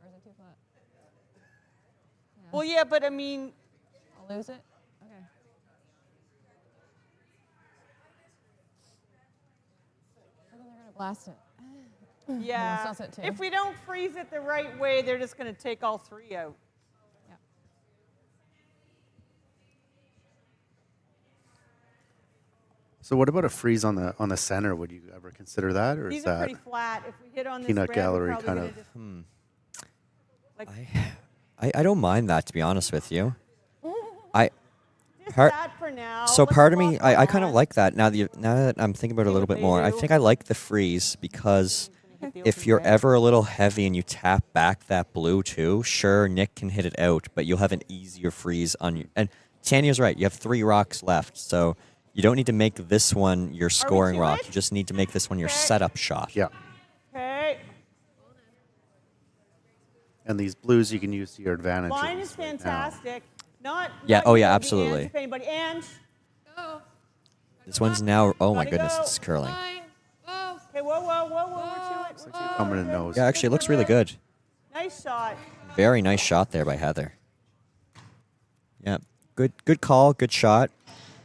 Or is it too flat? well, yeah, but I mean, I'll lose it? Okay. And then they're gonna blast it. yeah. Sauce it too. If we don't freeze it the right way, they're just going to take all 3 out. Yeah. So what about a freeze on the center? Would you ever consider that, or These is are that pretty flat. If we hit on this peanut red, gallery we're kind probably of? gonna just, like, I don't mind that, to be honest with you. just part- that for now. So Let's part of me, walk I kind of on. like that. Now that I'm thinking about it a little bit more, I think I like the freeze because if you're ever a little heavy and you tap back that blue too, sure, Nick can hit it out, but you'll have an easier freeze on you. And Tanya's right. You have 3 rocks left, so you don't need to make this one your scoring to rock. it? You just need to make this one your Okay. setup shot. Yeah. Okay. And these blues you can use to your advantage. at Line is least right now. fantastic. Not. Yeah, not oh you, yeah, the absolutely. Ange, if anybody, Ange. Go. This one's now. Oh my Gotta goodness, go. it's curling. Fine. Whoa. Okay, whoa, we're to it. It's like coming in nose. Yeah, actually, it looks really good. Nice shot. Very nice shot there by Heather. Yeah, good call, good shot,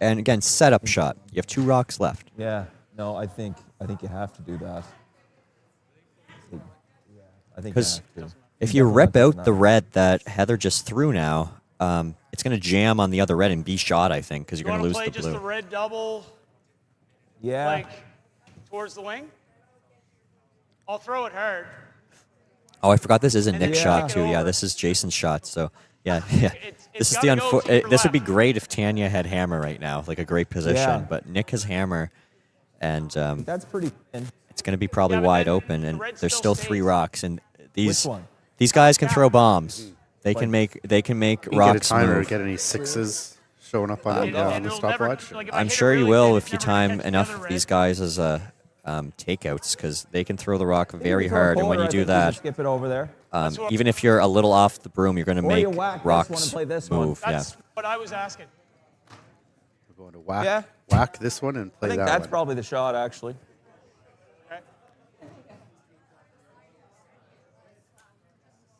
and again, setup shot. You have 2 rocks left. Yeah. No, I think you have to do that. Yeah, I think you Because have to. if you Definitely rip doesn't out the matter. red that Heather just threw now, it's going to jam on the other red and be shot, I think, because You you're going want to to lose play the just blue. the red double, Yeah. like towards the wing? I'll throw it hard. Oh, I forgot this is a And Nick then shot, kick it too. Yeah, over. this is Jason's shot. So, Yeah, yeah. This is the gotta go to your This would be left. great if Tanya had hammer right now, like a great position. Yeah. But Nick has hammer, and That's pretty thin. it's going to be probably Yeah, but wide then open. the And red there's still still 3 stays. rocks, and Which one? these guys can throw bombs. They can make You can get a rocks timer, move. get any sixes showing up on the And it'll never- stopwatch. like, if I I'm hit it sure you really will thin, if it's you never gonna time catch enough the of other these red. guys as takeouts, because they can throw the rock Maybe very we throw a hard, and when quarter, you I do think we that, just skip it over there. even if you're a little off the broom, you're going to Or make you whack this rocks one and play this one. move. That's what I was asking. We're going to whack, Yeah. whack this one and I play think that that's one. probably the shot, actually. Okay.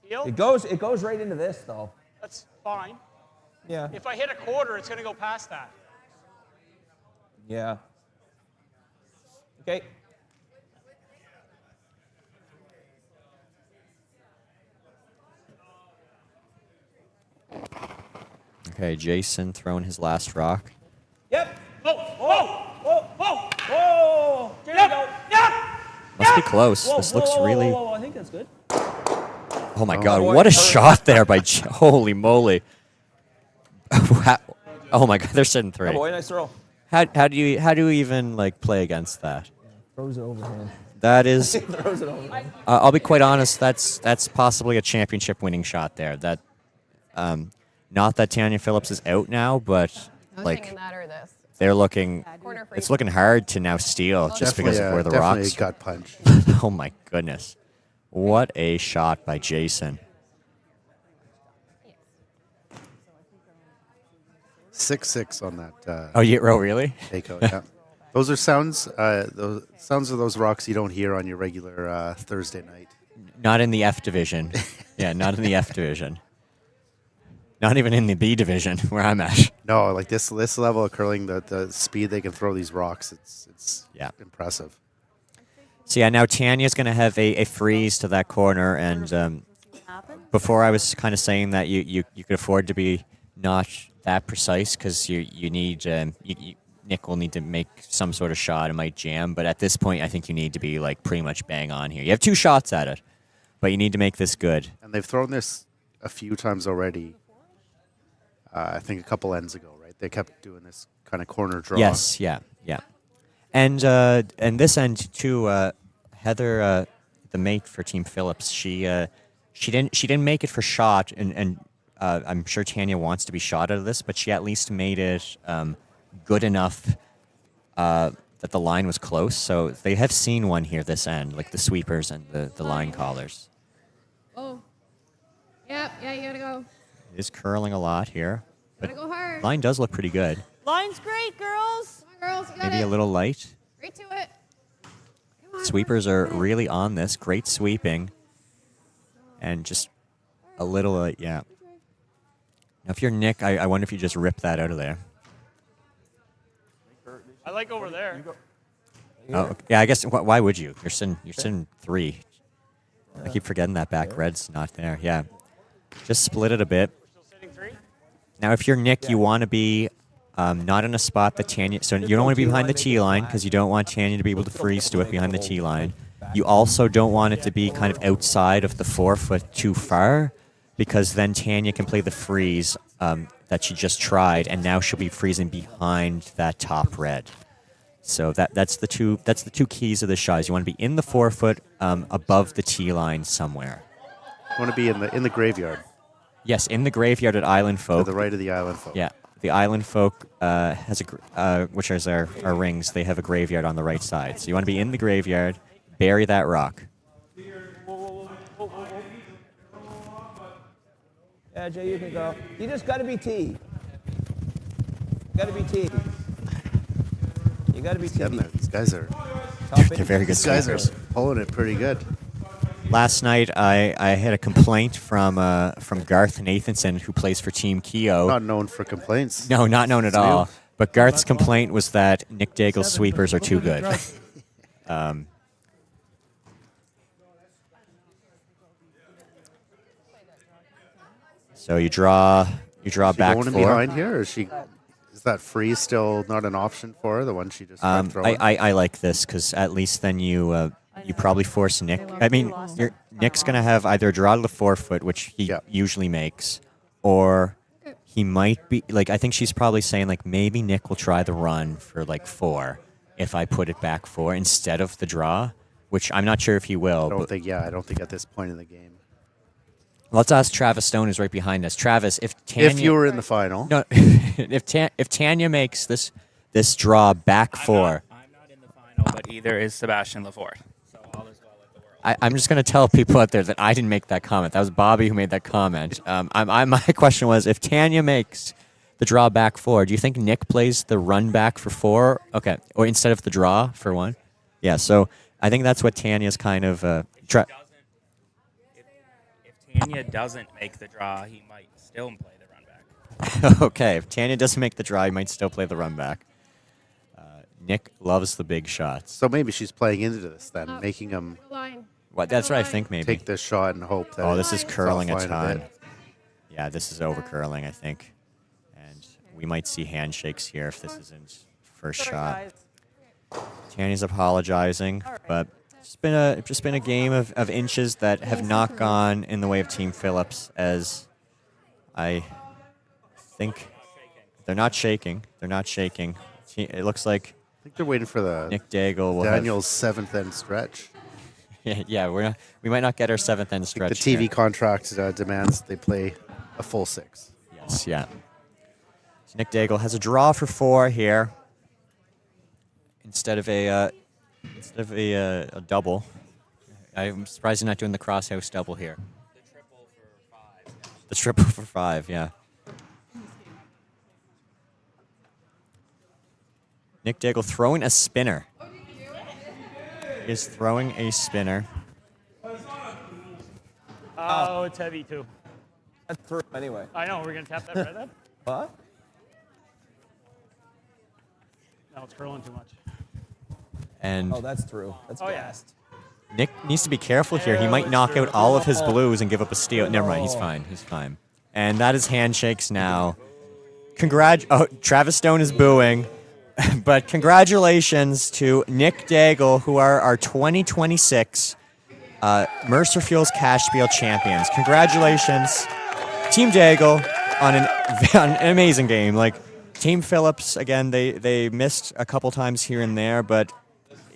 Deal? It goes right into this, though. That's fine. Yeah. If I hit a quarter, it's going to go past that. Yeah. Okay. Okay, Jason throwing his last rock. Yep. Whoa, whoa, Whoa. whoa. Whoa. There you go. Must be close. Whoa, This whoa, looks whoa, whoa, really. whoa, whoa. I think that's good. Oh my God! boy, What a hurt. shot there by. Holy moly! Oh my God! They're sitting Oh, 3. boy, nice throw. How do you even like play against that? Throws it overhand. That is. Throws it overhand. I'll be quite honest. That's possibly a championship winning shot there. That, not that Tanya Phillips is out now, but I was like thinking that or this. they're looking. Corner free. It's looking hard to now steal just because of where the definitely rocks. a gut punch. Oh my goodness! What a shot by Jason. 6-6 on that. Oh, yeah, really? Takeout, yeah. Those are sounds. Those sounds of those rocks you don't hear on your regular Thursday night. Not in the F division. Yeah, not in the F division. Not even in the B division where I'm at. No, like this level of curling, the speed they can throw these rocks, it's Yeah. impressive. So yeah, now Tanya's going to have a freeze to that corner, and before I was kind of saying that you could afford to be not that precise because you need Nick will need to make some sort of shot. It might jam, but at this point, I think you need to be like pretty much bang on here. You have 2 shots at it, but you need to make this good. And they've thrown this a few times already. I think a couple ends ago, right? They kept doing this kind of corner draw. Yes, yeah. And this end too, Heather, the mate for Team Phillips, she didn't make it for shot, and I'm sure Tanya wants to be shot out of this, but she at least made it good enough that the line was close. So they have seen one here this end, like the sweepers and the line callers. Oh. Yep, yeah, you gotta go. It is curling a lot here, but Gotta go hard. line does look pretty good. Line's great, girls. Come on, girls, you got Maybe it. a little light. Right to it. Come on, Sweepers are really on this. Great sweeping. And just a little, yeah. Now, if you're Nick, I wonder if you just rip that out of there. I like over there. Oh, yeah, I guess, why would you? You're sitting 3. I keep forgetting that back red's not there. Yeah. Just split it a bit. Still sitting 3? Now, if you're Nick, you want to be not in a spot that Tanya... So you don't want to be behind the tee line because you don't want Tanya to be able to freeze to it behind the tee line. You also don't want it to be kind of outside of the 4 foot too far because then Tanya can play the freeze that she just tried, and now she'll be freezing behind that top red. So that's the two keys of the shot. Is you want to be in the 4 foot above the tee line somewhere. You want to be in the graveyard. Yes, in the graveyard at Island Folk. To the right of the Island Folk. Yeah, the Island Folk has which is our rings. They have a graveyard on the right side. So you want to be in the graveyard, bury that rock. Yeah, Jay, you can go. You just got to be T. Got to be T. You got to be T. Getting there. These guys are. They're very good These guys are sweepers. pulling it pretty good. Last night, I had a complaint from Garth Nathanson, who plays for Team Keo. Not known for complaints. No, not known at It's new. all. But Garth's complaint was that Nick Daigle's sweepers are too good. So you draw back going 4. behind here, or is that freeze still not an option for her? The one she just kept throwing. I like this because at least then you probably force Nick. I mean, Nick's going to have either a draw to the 4 foot, which he usually makes, or he might be like, I think she's probably saying like maybe Nick will try the run for like 4 if I put it back 4 instead of the draw, which I'm not sure if he will. I don't think at this point in the game. Let's ask Travis Stone, who's right behind us. Travis, if you were in the final, no, if Tanya makes this draw back 4, I'm not in the final, but either is Sebastian Lafort. So all is well with the world. I'm just going to tell people out there that I didn't make that comment. That was Bobby who made that comment. My question was, if Tanya makes the draw back 4, do you think Nick plays the run back for 4? Okay, or instead of the draw for 1? Yeah, so I think that's what Tanya's kind of... If Tanya doesn't make the draw, he might still play the run back. Okay, if Tanya doesn't make the draw, he might still play the run back. Nick loves the big shots. So maybe she's playing into this then, making him... What? That's what I think maybe. Take this shot and hope that... this is curling a ton. bit. Yeah, this is over curling, I think. And we might see handshakes here if this isn't first shot. Tanya's apologizing, but it's just been a game of inches that have not gone in the way of Team Phillips, as I think they're not shaking. They're not shaking. It looks like I think they're waiting for the Nick Deagle will Daniel's 7th end stretch. Yeah, we might not get our 7th end stretch. The TV here. contract demands they play a full 6. Yes, yeah. So Nick Deagle has a draw for 4 here instead of a double. I'm surprised he's not doing the crosshouse double here. The triple for 5, yeah. Nick Deagle throwing a spinner. He is throwing a spinner. Oh, it's heavy too. That's through anyway. I know, we're going to tap that right then? What? No, it's curling too much. And that's through. That's fast. Nick needs to be careful here. He might knock out all of his blues and give up a steal. Never mind, he's fine. He's fine. And that is handshakes now. Travis Stone is booing. But congratulations to Nick Deagle, who are our 2026 Mercer Fuels Cash Spiel champions. Congratulations, Team Deagle, on an amazing game. Like Team Phillips, again, they missed a couple times here and there, but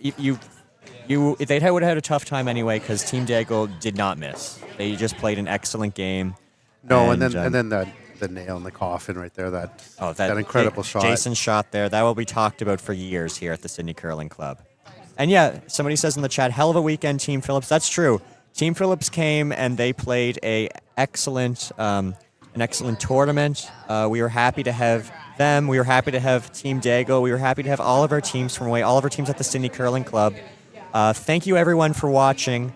they would have had a tough time anyway because Team Deagle did not miss. They just played an excellent game. No, and then the nail in the coffin right there. That incredible shot. Jason's shot there. That will be talked about for years here at the Sydney Curling Club. And yeah, somebody says in the chat, hell of a weekend, Team Phillips. That's true. Team Phillips came and they played an excellent tournament. We were happy to have them. We were happy to have Team Deagle. We were happy to have all of our teams from away, all of our teams at the Sydney Curling Club. Thank you, everyone, for watching.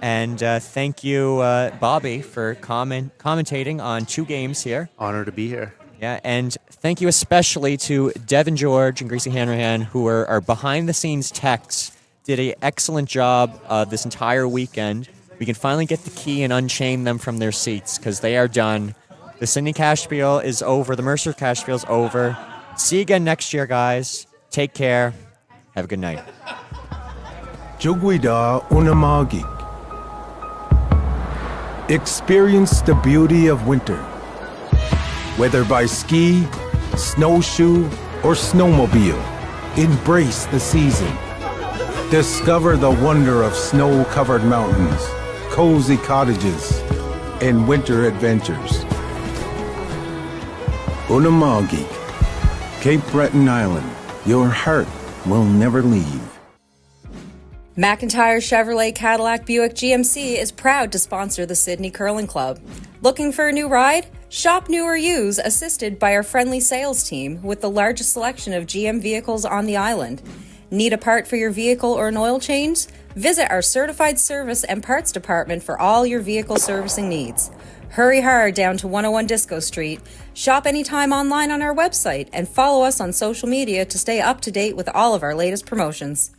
And thank you, Bobby, for commentating on 2 games here. Honor to be here. Yeah, and thank you especially to Devin George and Gracie Hanrahan, who are our behind-the-scenes techs. Did an excellent job this entire weekend. We can finally get the key and unchain them from their seats because they are done. The Sydney Cash Spiel is over. The Mercer Cash Spiel is over. See you again next year, guys. Take care. Have a good night. Jugwida Unamagi. Experience the beauty of winter. Whether by ski, snowshoe, or snowmobile, embrace the season. Discover the wonder of snow-covered mountains, cozy cottages, and winter adventures. Unamagi, Cape Breton Island, your heart will never leave. McIntyre Chevrolet Cadillac Buick GMC is proud to sponsor the Sydney Curling Club. Looking for a new ride? Shop new or use, assisted by our friendly sales team with the largest selection of GM vehicles on the island. Need a part for your vehicle or an oil change? Visit our certified service and parts department for all your vehicle servicing needs. Hurry hard down to 101 Disco Street. Shop anytime online on our website and follow us on social media to stay up to date with all of our latest promotions.